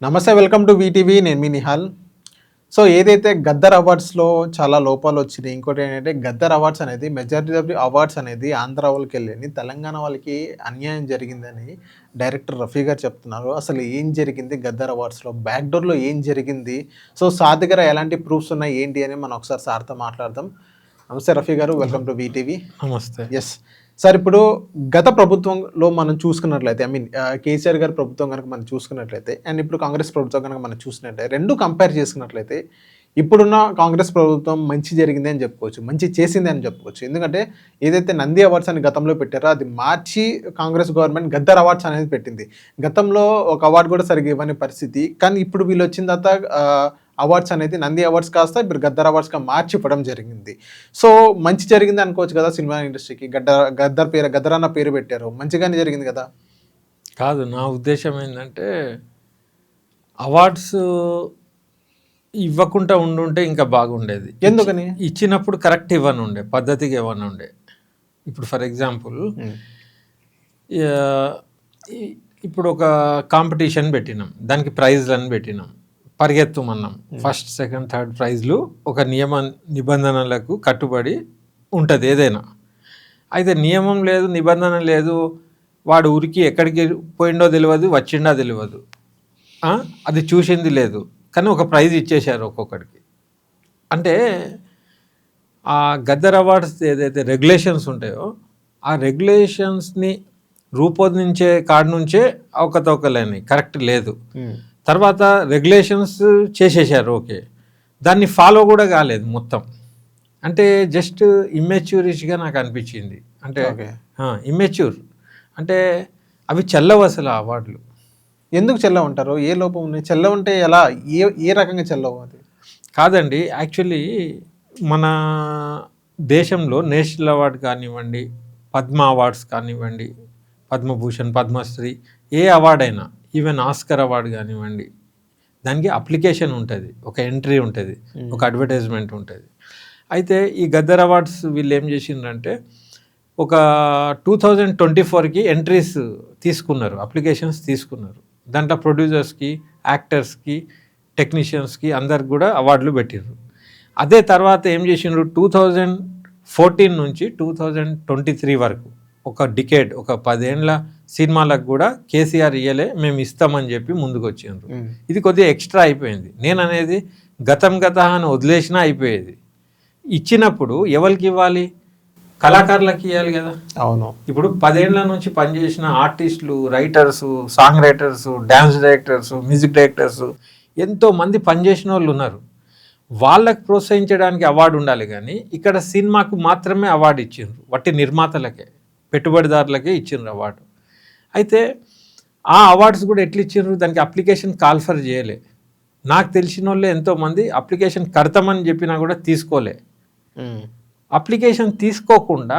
నమస్తే, welcome to VTV. నేను మీ Nihal. So ఏదైతే గద్దర్ అవార్డ్స్లో చాలా లోపాలు వచ్చినాయి, ఇంకోటి ఏంటంటే గద్దర్ అవార్డ్స్ అనేది మెజారిటీ ఆఫ్ ది అవార్డ్స్ అనేది ఆంధ్ర వాళ్ళకి వెళ్ళి తెలంగాణ వాళ్ళకి అన్యాయం జరిగిందని డైరెక్టర్ రఫీ గారు చెప్తున్నారు. అసలు ఏం జరిగింది గద్దర్ అవార్డ్స్లో, బ్యాక్డోర్లో ఏం జరిగింది, సో సార్ దగ్గర ఎలాంటి ప్రూఫ్స్ ఉన్నాయి ఏంటి అని మనం ఒకసారి సార్తో మాట్లాడదాం. నమస్తే రఫీ గారు, వెల్కమ్ టు వీటీవీ. నమస్తే. ఎస్ సార్, ఇప్పుడు గత ప్రభుత్వంలో మనం చూసుకున్నట్లయితే కేసీఆర్ గారి ప్రభుత్వం కనుక మనం చూసుకున్నట్లయితే అండ్ ఇప్పుడు కాంగ్రెస్ ప్రభుత్వం కనుక మనం చూసినట్లయితే రెండు కంపేర్ చేసుకున్నట్లయితే ఇప్పుడున్న కాంగ్రెస్ ప్రభుత్వం మంచి జరిగింది అని చెప్పుకోవచ్చు, మంచి చేసింది అని చెప్పుకోవచ్చు. ఎందుకంటే ఏదైతే నంది అవార్డ్స్ అని గతంలో పెట్టారో అది మార్చి కాంగ్రెస్ గవర్నమెంట్ గద్దర్ అవార్డ్స్ అనేది పెట్టింది. గతంలో ఒక అవార్డు కూడా సరిగ్గా ఇవ్వని పరిస్థితి, కానీ ఇప్పుడు వీళ్ళు వచ్చిన తర్వాత అవార్డ్స్ అనేది నంది అవార్డ్స్ కాస్త ఇప్పుడు గద్దర్ అవార్డ్స్గా మార్చి ఇవ్వడం జరిగింది. సో మంచి జరిగింది అనుకోవచ్చు కదా సినిమా ఇండస్ట్రీకి. గద్దర్ అన్న పేరు పెట్టారు, మంచిగానే జరిగింది కదా. కాదు, నా ఉద్దేశం ఏంటంటే అవార్డ్స్ ఇవ్వకుండా ఉండుంటే ఇంకా బాగుండేది. ఎందుకని? ఇచ్చినప్పుడు కరెక్ట్ ఇవ్వను ఉండే, పద్ధతిగా ఇవ్వను ఉండే. ఇప్పుడు ఫర్ ఎగ్జాంపుల్ ఇప్పుడు ఒక కాంపిటీషన్ పెట్టినాం, దానికి ప్రైజ్లను పెట్టినాం, పరిగెత్తుమన్నాం. ఫస్ట్ సెకండ్ థర్డ్ ప్రైజ్లు ఒక నిబంధనలకు కట్టుబడి ఉంటుంది ఏదైనా. అయితే నియమం లేదు, నిబంధన లేదు, వాడు ఊరికి ఎక్కడికి పోయిండో తెలియదు, వచ్చిండో తెలియదు, అది చూసింది లేదు, కానీ ఒక ప్రైజ్ ఇచ్చేశారు ఒక్కొక్కడికి. అంటే ఆ గద్దర్ అవార్డ్స్ ఏదైతే రెగ్యులేషన్స్ ఉంటాయో ఆ రెగ్యులేషన్స్ని రూపొందించే కాడి నుంచే అవకతవకలేని కరెక్ట్ లేదు. తర్వాత రెగ్యులేషన్స్ చేసేసారు, ఓకే, దాన్ని ఫాలో కూడా కాలేదు మొత్తం. అంటే జస్ట్ ఇమ్మెచ్యూరిష్గా నాకు అనిపించింది. అంటే ఇమ్మెచ్యూర్ అంటే అవి చెల్లవు అసలు ఆ అవార్డులు. ఎందుకు చెల్లవు అంటారు? ఏ లోపం ఉన్నాయి? చెల్లవు అంటే ఎలా, ఏ రకంగా చెల్లవు? అది కాదండి, యాక్చువల్లీ మన దేశంలో నేషనల్ అవార్డు కానివ్వండి, పద్మ అవార్డ్స్ కానివ్వండి, పద్మభూషణ్, పద్మశ్రీ, ఏ అవార్డు అయినా, ఈవెన్ ఆస్కర్ అవార్డు కానివ్వండి, దానికి అప్లికేషన్ ఉంటుంది, ఒక ఎంట్రీ ఉంటుంది, ఒక అడ్వర్టైజ్మెంట్ ఉంటుంది. అయితే ఈ గద్దర్ అవార్డ్స్ వీళ్ళు ఏం చేసిండ్రంటే ఒక 2024కి ఎంట్రీస్ తీసుకున్నారు, అప్లికేషన్స్ తీసుకున్నారు. దాంట్లో ప్రొడ్యూసర్స్కి, యాక్టర్స్కి, టెక్నీషియన్స్కి అందరికి కూడా అవార్డులు పెట్టిర్రు. అదే తర్వాత ఏం చేసిండ్రు, 2014 నుంచి 2023 వరకు ఒక డికేడ్, ఒక 10 ఏళ్ళ సినిమాలకు కూడా కేసీఆర్ ఇయ్యలే, మేము ఇస్తామని చెప్పి ముందుకు వచ్చిండ్రు. ఇది కొద్దిగా ఎక్స్ట్రా అయిపోయింది. నేను అనేది గతం అని వదిలేసినా అయిపోయేది. ఇచ్చినప్పుడు ఎవరికి ఇవ్వాలి? కళాకారులకు ఇవ్వాలి కదా. అవును. ఇప్పుడు 10 ఏళ్ల నుంచి పనిచేసిన ఆర్టిస్టులు, writers, song writers, dance directors, music directors ఎంతో మంది పనిచేసిన వాళ్ళు ఉన్నారు. వాళ్ళకు ప్రోత్సహించడానికి అవార్డు ఉండాలి, కానీ ఇక్కడ సినిమాకు మాత్రమే అవార్డు ఇచ్చిండ్రు, వట్టి నిర్మాతలకే, పెట్టుబడిదారులకే ఇచ్చిండ్రు అవార్డు. అయితే ఆ అవార్డ్స్ కూడా ఎట్లా ఇచ్చిండ్రు, దానికి అప్లికేషన్ కాల్ఫర్ చేయలే. నాకు తెలిసిన వాళ్ళే ఎంతోమంది అప్లికేషన్ కడతామని చెప్పినా కూడా తీసుకోలే. అప్లికేషన్ తీసుకోకుండా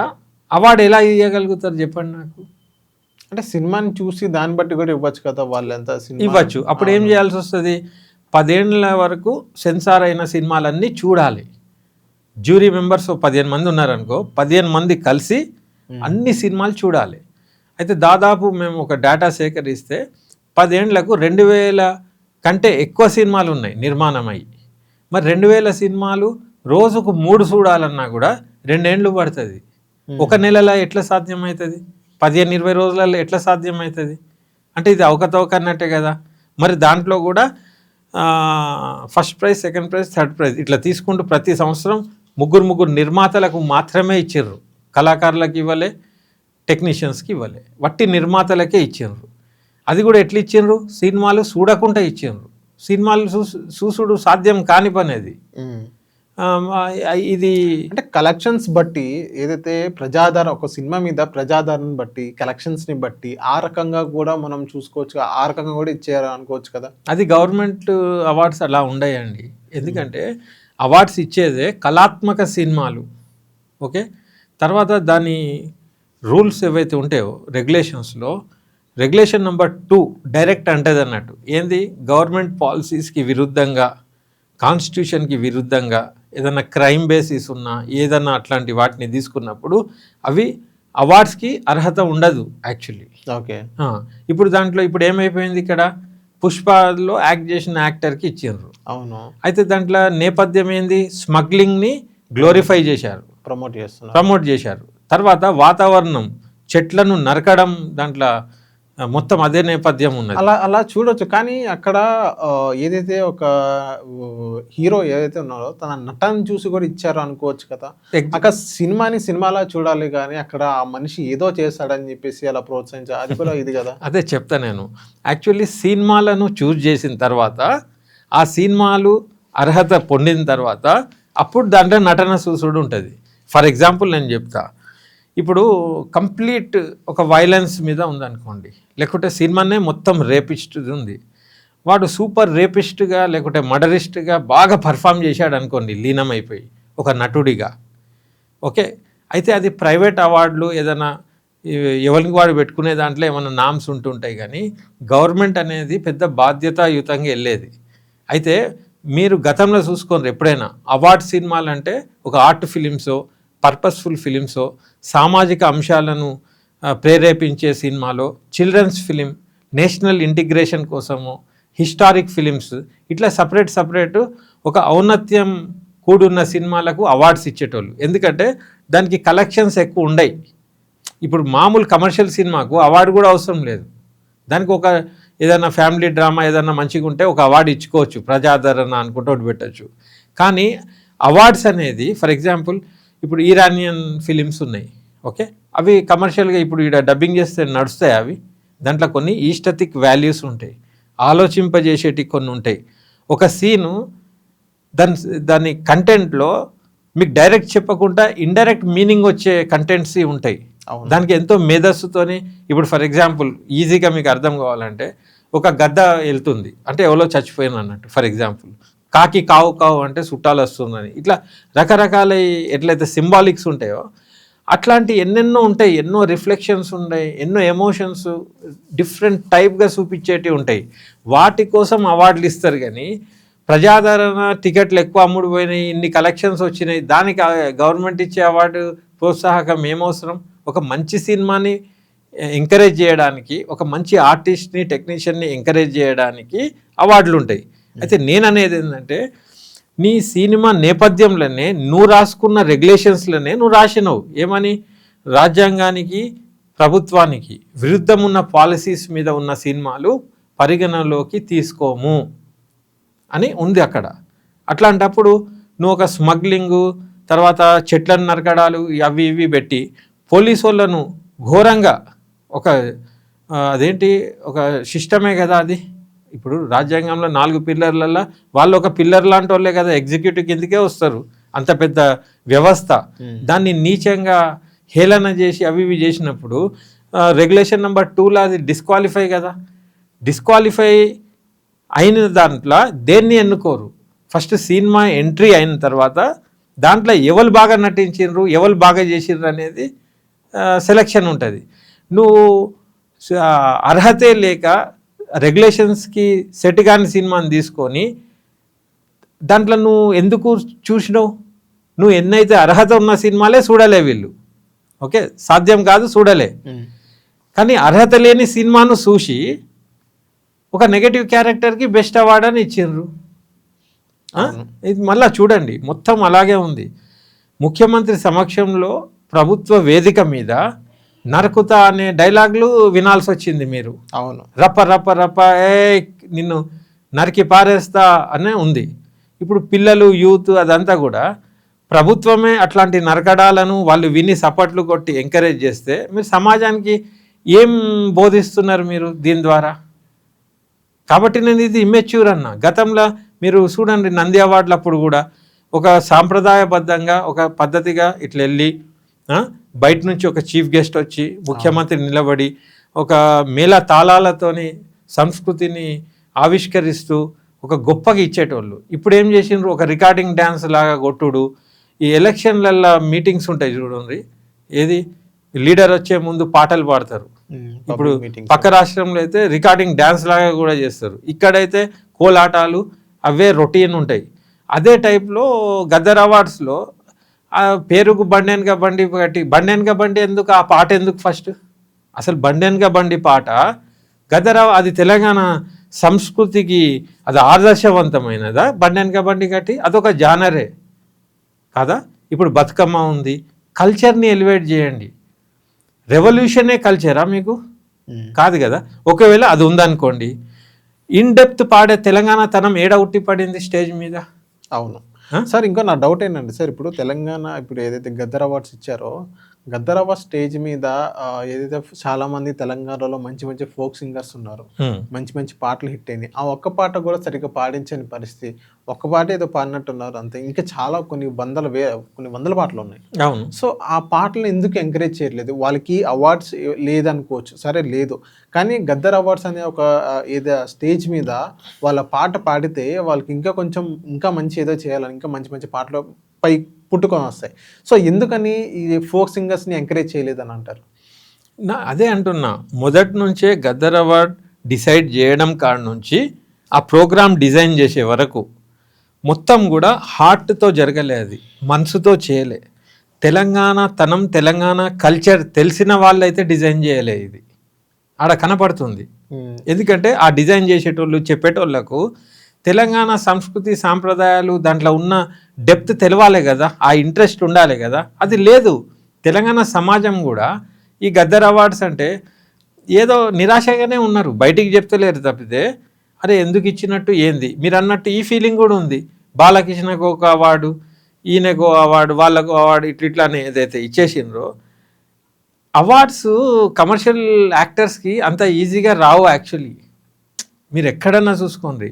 అవార్డు ఎలా ఇవ్వగలుగుతారు చెప్పండి నాకు? అంటే సినిమాని చూసి దాన్ని బట్టి కూడా ఇవ్వచ్చు కదా, వాళ్ళు ఎంత ఇవ్వచ్చు. అప్పుడు ఏం చేయాల్సి వస్తుంది, 10 ఏళ్ళ వరకు సెన్సార్ అయిన సినిమాలన్నీ చూడాలి. జ్యూరీ మెంబర్స్ 15 మంది ఉన్నారనుకో, 15 మంది కలిసి అన్ని సినిమాలు చూడాలి. అయితే దాదాపు మేము ఒక డేటా సేకరిస్తే 10 ఏళ్లకు 2000 కంటే ఎక్కువ సినిమాలు ఉన్నాయి నిర్మాణమై. మరి 2000 సినిమాలు రోజుకు 3 చూడాలన్నా కూడా 2 ఏళ్ళు పడుతుంది. ఒక నెలలో ఎట్లా సాధ్యమవుతుంది? 15-20 రోజులలో ఎట్లా సాధ్యమవుతుంది? అంటే ఇది అవకతవక అన్నట్టే కదా. మరి దాంట్లో కూడా first prize, second prize, third prize ఇట్లా తీసుకుంటూ ప్రతి సంవత్సరం ముగ్గురు నిర్మాతలకు మాత్రమే ఇచ్చిర్రు, కళాకారులకు ఇవ్వలే, టెక్నీషియన్స్కి ఇవ్వలే, వట్టి నిర్మాతలకే ఇచ్చిండ్రు. అది కూడా ఎట్లా ఇచ్చిండ్రు, సినిమాలు చూడకుండా ఇచ్చిండ్రు. సినిమాలు చూసుడు సాధ్యం కాని పని అది. ఇది అంటే కలెక్షన్స్ బట్టి, ఏదైతే ప్రజాదరణ, ఒక సినిమా మీద ప్రజాదరణను బట్టి, కలెక్షన్స్ని బట్టి ఆ రకంగా కూడా మనం చూసుకోవచ్చు, ఆ రకంగా కూడా ఇచ్చారు అనుకోవచ్చు కదా. అది గవర్నమెంట్ అవార్డ్స్ అలా ఉండయండి. ఎందుకంటే అవార్డ్స్ ఇచ్చేదే కళాత్మక సినిమాలు, ఓకే. తర్వాత దాని రూల్స్ ఏవైతే ఉంటాయో రెగ్యులేషన్స్లో, రెగ్యులేషన్ నెంబర్ 2 డైరెక్ట్ అంటది అన్నట్టు, ఏంది, గవర్నమెంట్ పాలసీస్కి విరుద్ధంగా, కాన్స్టిట్యూషన్కి విరుద్ధంగా ఏదన్నా క్రైమ్ బేసిస్ ఉన్నా, ఏదన్నా అట్లాంటి వాటిని తీసుకున్నప్పుడు అవి అవార్డ్స్కి అర్హత ఉండదు యాక్చువల్లీ. ఓకే. ఇప్పుడు దాంట్లో ఇప్పుడు ఏమైపోయింది, ఇక్కడ పుష్పలో యాక్ట్ చేసిన యాక్టర్కి ఇచ్చిండ్రు. అవును, అయితే దాంట్లో నేపథ్యం ఏంది, స్మగ్లింగ్ని గ్లోరిఫై చేశారు, ప్రమోట్ చేశారు. తర్వాత వాతావరణం, చెట్లను నరకడం, దాంట్లో మొత్తం అదే నేపథ్యం ఉన్నది. అలా చూడొచ్చు. కానీ అక్కడ ఏదైతే ఒక హీరో ఏదైతే ఉన్నారో తన నటన చూసి కూడా ఇచ్చారు అనుకోవచ్చు కదా. అక్కడ సినిమాలా చూడాలి, కానీ అక్కడ ఆ మనిషి ఏదో చేస్తాడని చెప్పేసి అలా ప్రోత్సహించారు, అది కూడా ఇది కదా. అదే చెప్తా నేను. యాక్చువల్లీ సినిమాలను చూస్ చేసిన తర్వాత, ఆ సినిమాలు అర్హత పొందిన తర్వాత అప్పుడు దాంట్లో నటన చూసుడు ఉంటుంది. ఫర్ ఎగ్జాంపుల్ నేను చెప్తా, ఇప్పుడు కంప్లీట్ ఒక వైలెన్స్ మీద ఉందనుకోండి, లేకుంటే సినిమానే మొత్తం రేపిస్ట్ ఉంది, వాడు సూపర్ రేపిస్ట్గా లేకుంటే మర్డరిస్ట్గా బాగా పర్ఫామ్ చేశాడు అనుకోండి, లీనమైపోయి ఒక నటుడిగా. ఓకే, అయితే అది ప్రైవేట్ అవార్డులు ఏదైనా ఎవరికి వాడు పెట్టుకునే దాంట్లో ఏమైనా నామ్స్ ఉంటుంటాయి, కానీ గవర్నమెంట్ అనేది పెద్ద బాధ్యతాయుతంగా వెళ్ళేది. అయితే మీరు గతంలో చూసుకోండి, ఎప్పుడైనా అవార్డ్ సినిమాలు అంటే ఒక ఆర్ట్ ఫిలిమ్సో, పర్పస్ఫుల్ ఫిలిమ్సో, సామాజిక అంశాలను ప్రేరేపించే సినిమాలో, చిల్డ్రన్స్ ఫిలిం, నేషనల్ ఇంటిగ్రేషన్ కోసము, హిస్టారిక్ ఫిలిమ్స్, ఇట్లా సపరేట్ ఒక ఔన్నత్యం కూడున్న సినిమాలకు అవార్డ్స్ ఇచ్చేటోళ్ళు. ఎందుకంటే దానికి కలెక్షన్స్ ఎక్కువ ఉండయి. ఇప్పుడు మామూలు కమర్షియల్ సినిమాకు అవార్డు కూడా అవసరం లేదు. దానికి ఒక ఏదైనా ఫ్యామిలీ డ్రామా ఏదైనా మంచిగా ఉంటే ఒక అవార్డు ఇచ్చుకోవచ్చు, ప్రజాదరణ అనుకుంటూ ఒకటి పెట్టచ్చు. కానీ అవార్డ్స్ అనేది, ఫర్ ఎగ్జాంపుల్ ఇప్పుడు ఇరానియన్ ఫిలిమ్స్ ఉన్నాయి, ఓకే, అవి కమర్షియల్గా ఇప్పుడు ఇక్కడ డబ్బింగ్ చేస్తే నడుస్తాయి. అవి దాంట్లో కొన్ని ఈస్టెటిక్ వాల్యూస్ ఉంటాయి, ఆలోచింపజేసేటి కొన్ని ఉంటాయి. ఒక సీను దాని కంటెంట్లో మీకు డైరెక్ట్ చెప్పకుండా ఇండైరెక్ట్ మీనింగ్ వచ్చే కంటెంట్స్ ఉంటాయి. దానికి ఎంతో మేధస్సుతోని, ఇప్పుడు ఫర్ ఎగ్జాంపుల్ ఈజీగా మీకు అర్థం కావాలంటే, ఒక గద్ద వెళ్తుంది అంటే ఎవరో చచ్చిపోయిన అన్నట్టు, ఫర్ ఎగ్జాంపుల్ కాకి కావు కావు అంటే చుట్టాలు వస్తుందని, ఇట్లా రకరకాల ఎట్లయితే సింబాలిక్స్ ఉంటాయో అట్లాంటి ఎన్నెన్నో ఉంటాయి, ఎన్నో రిఫ్లెక్షన్స్ ఉంటాయి, ఎన్నో ఎమోషన్స్ డిఫరెంట్ టైప్గా చూపించేటివి ఉంటాయి. వాటి కోసం అవార్డులు ఇస్తారు, కానీ ప్రజాదరణ టికెట్లు ఎక్కువ అమ్ముడు పోయినాయి, ఇన్ని కలెక్షన్స్ వచ్చినాయి, దానికి గవర్నమెంట్ ఇచ్చే అవార్డు ప్రోత్సాహకం ఏమవసరం? ఒక మంచి సినిమాని ఎంకరేజ్ చేయడానికి, ఒక మంచి ఆర్టిస్ట్ని, టెక్నీషియన్ని ఎంకరేజ్ చేయడానికి అవార్డులు ఉంటాయి. అయితే నేను అనేది ఏంటంటే, నీ సినిమా నేపథ్యంలోనే నువ్వు రాసుకున్న రెగ్యులేషన్స్లోనే నువ్వు రాసినవు ఏమని, రాజ్యాంగానికి, ప్రభుత్వానికి విరుద్ధం ఉన్న పాలసీస్ మీద ఉన్న సినిమాలు పరిగణలోకి తీసుకోము అని ఉంది అక్కడ. అట్లాంటప్పుడు నువ్వు ఒక స్మగ్లింగు, తర్వాత చెట్లను నరకడాలు అవి ఇవి పెట్టి పోలీసు వాళ్ళను ఘోరంగా అదేంటి ఒక సిస్టమే కదా అది. ఇప్పుడు రాజ్యాంగంలో 4 పిల్లర్లలో వాళ్ళు ఒక పిల్లర్ లాంటి వాళ్ళే కదా, ఎగ్జిక్యూటివ్ కిందకే వస్తారు, అంత పెద్ద వ్యవస్థ. దాన్ని నీచంగా హేళన చేసి అవి ఇవి చేసినప్పుడు రెగ్యులేషన్ నెంబర్ 2లో అది డిస్క్వాలిఫై కదా. డిస్క్వాలిఫై అయిన దాంట్లో దేన్ని ఎన్నుకోరు, ఫస్ట్ సినిమా ఎంట్రీ అయిన తర్వాత దాంట్లో ఎవరు బాగా నటించిండ్రు, ఎవరు బాగా చేసిండ్రు అనేది సెలక్షన్ ఉంటుంది. నువ్వు అర్హతే లేక రెగ్యులేషన్స్కి సెట్ కాని సినిమాని తీసుకొని దాంట్లో నువ్వు ఎందుకు చూసినావు? నువ్వు ఎన్నైతే అర్హత ఉన్న సినిమాలే చూడలే వీళ్ళు, ఓకే, సాధ్యం కాదు చూడలే. కానీ అర్హత లేని సినిమాను చూసి ఒక నెగటివ్ క్యారెక్టర్కి బెస్ట్ అవార్డ్ అని ఇచ్చిండ్రు. ఇది మళ్ళీ చూడండి, మొత్తం అలాగే ఉంది. ముఖ్యమంత్రి సమక్షంలో ప్రభుత్వ వేదిక మీద నరకుతా అనే డైలాగులు వినాల్సి వచ్చింది మీరు. అవును, రప్ప రప్ప రప్ప నిన్ను నరికి పారేస్తా అనే ఉంది. ఇప్పుడు పిల్లలు, యూత్ అదంతా కూడా ప్రభుత్వమే అట్లాంటి నరకడాలను వాళ్ళు విని సపట్లు కొట్టి ఎంకరేజ్ చేస్తే మీరు సమాజానికి ఏం బోధిస్తున్నారు మీరు దీని ద్వారా? కాబట్టి నేను ఇది ఇమ్మెచ్యూర్ అన్న. గతంలో మీరు చూడండి, నంది అవార్డులు అప్పుడు కూడా ఒక సాంప్రదాయబద్ధంగా ఒక పద్ధతిగా ఇట్లా వెళ్ళి బయట నుంచి ఒక చీఫ్ గెస్ట్ వచ్చి ముఖ్యమంత్రి నిలబడి ఒక మేళ తాళాలతోని సంస్కృతిని ఆవిష్కరిస్తూ ఒక గొప్పగా ఇచ్చేటోళ్ళు. ఇప్పుడు ఏం చేసిండ్రు, ఒక రికార్డింగ్ డ్యాన్స్ లాగా కొట్టుడు. ఈ ఎలక్షన్లల్లో మీటింగ్స్ ఉంటాయి చూడండి, ఏది లీడర్ వచ్చే ముందు పాటలు పాడతారు. ఇప్పుడు పక్క రాష్ట్రంలో అయితే రికార్డింగ్ డ్యాన్స్ లాగా కూడా చేస్తారు, ఇక్కడైతే కోలాటాలు అవే రొటీన్ ఉంటాయి. అదే టైప్లో గద్దర్ అవార్డ్స్లో ఆ పేరుకు బండెనక బండి కట్టి బండెనక బండి ఎందుకు, ఆ పాట ఎందుకు? ఫస్ట్ అసలు బండెనక బండి పాట గద్దర్ అది తెలంగాణ సంస్కృతికి అది ఆదర్శవంతమైనదా? బండి వెనక బండి కట్టి అదొక జానరే కదా. ఇప్పుడు బతుకమ్మ ఉంది, కల్చర్ని ఎలివేట్ చేయండి. రెవల్యూషనే కల్చరా మీకు? కాదు కదా. ఒకవేళ అది ఉందనుకోండి, ఇన్ డెప్త్ పాడే తెలంగాణ తనం ఏడ ఉట్టి పడింది స్టేజ్ మీద? అవును సార్. ఇంకో నా డౌట్ ఏంటంటే సార్, ఇప్పుడు తెలంగాణ ఇప్పుడు ఏదైతే గద్దర్ అవార్డ్స్ ఇచ్చారో, గద్దర్ అవార్డ్స్ స్టేజ్ మీద ఏదైతే చాలా మంది తెలంగాణలో మంచి మంచి ఫోక్ సింగర్స్ ఉన్నారు, మంచి మంచి పాటలు హిట్ అయినాయి. ఆ ఒక్క పాట కూడా సరిగ్గా పాడించని పరిస్థితి, ఒక్క పాట ఏదో పాడినట్టున్నారు అంతే. ఇంకా చాలా కొన్ని వందల పాటలు ఉన్నాయి. అవును. సో ఆ పాటలు ఎందుకు ఎంకరేజ్ చేయట్లేదు? వాళ్ళకి అవార్డ్స్ లేదనుకోవచ్చు, సరే లేదు, కానీ గద్దర్ అవార్డ్స్ అనే ఒక ఏదో స్టేజ్ మీద వాళ్ళ పాట పాడితే వాళ్ళకి ఇంకా కొంచెం ఇంకా మంచి ఏదో చేయాలని, ఇంకా మంచి మంచి పాటలు పై పుట్టుకొని వస్తాయి. సో ఎందుకని ఈ ఫోక్ సింగర్స్ని ఎంకరేజ్ చేయలేదని అంటారు? అదే అంటున్నా, మొదటి నుంచే గద్దర్ అవార్డ్ డిసైడ్ చేయడం కాడ నుంచి ఆ ప్రోగ్రామ్ డిజైన్ చేసే వరకు మొత్తం కూడా హార్ట్తో జరగలే, అది మనసుతో చేయలే. తెలంగాణ తనం, తెలంగాణ కల్చర్ తెలిసిన వాళ్ళైతే డిజైన్ చేయలే. ఇది ఆడ కనపడుతుంది. ఎందుకంటే ఆ డిజైన్ చేసేటోళ్ళు చెప్పేటోళ్ళకు తెలంగాణ సంస్కృతి సాంప్రదాయాలు దాంట్లో ఉన్న డెప్త్ తెలవాలి కదా, ఆ ఇంట్రెస్ట్ ఉండాలి కదా. అది లేదు. తెలంగాణ సమాజం కూడా ఈ గద్దర్ అవార్డ్స్ అంటే ఏదో నిరాశగానే ఉన్నారు, బయటికి చెప్తలేరు తప్పితే అరే ఎందుకు ఇచ్చినట్టు ఏంది. మీరు అన్నట్టు ఈ ఫీలింగ్ కూడా ఉంది. బాలకృష్ణకు ఒక అవార్డు, ఈయనకు అవార్డు, వాళ్ళకు అవార్డు, ఇట్లానే ఏదైతే ఇచ్చేసిండ్రో. అవార్డ్స్ కమర్షియల్ యాక్టర్స్కి అంత ఈజీగా రావు యాక్చువల్లీ. మీరు ఎక్కడన్నా చూసుకోండి.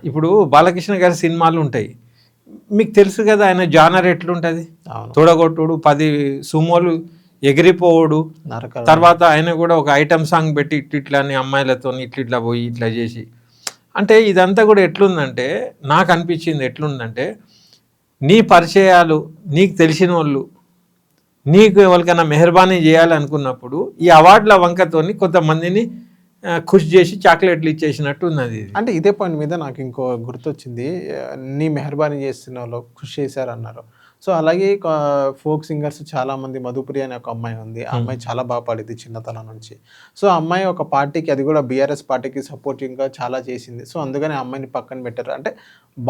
ఇప్పుడు బాలకృష్ణ గారి సినిమాలు ఉంటాయి, మీకు తెలుసు కదా ఆయన జానర్ ఎట్లుంటుంది. తోడగొట్టుడు, 10 సుమోలు ఎగిరిపోవుడు, తర్వాత ఆయన కూడా ఒక ఐటమ్ సాంగ్ పెట్టి ఇట్లని అమ్మాయిలతో ఇట్లా పోయి ఇట్లా చేసి, అంటే ఇదంతా కూడా ఎట్లుందంటే నాకు అనిపించింది ఎట్లుందంటే, నీ పరిచయాలు, నీకు తెలిసిన వాళ్ళు, నీకు ఎవరికైనా మెహర్బానీ చేయాలనుకున్నప్పుడు ఈ అవార్డుల వంకతోని కొంతమందిని ఖుషి చేసి చాక్లెట్లు ఇచ్చేసినట్టు ఉన్నది. అంటే ఇదే పాయింట్ మీద నాకు ఇంకో గుర్తొచ్చింది, నీ మెహర్బానీ చేస్తున్న వాళ్ళు ఖుషి చేశారన్నారు. సో అలాగే ఫోక్ సింగర్స్ చాలామంది, మధుప్రియ అనే ఒక అమ్మాయి ఉంది, ఆ అమ్మాయి చాలా బాగా పాడింది చిన్నతనం నుంచి. సో ఆ అమ్మాయి ఒక పార్టీకి, అది కూడా బీఆర్ఎస్ పార్టీకి సపోర్టింగ్గా చాలా చేసింది. సో అందుకని ఆ అమ్మాయిని పక్కన పెట్టారు. అంటే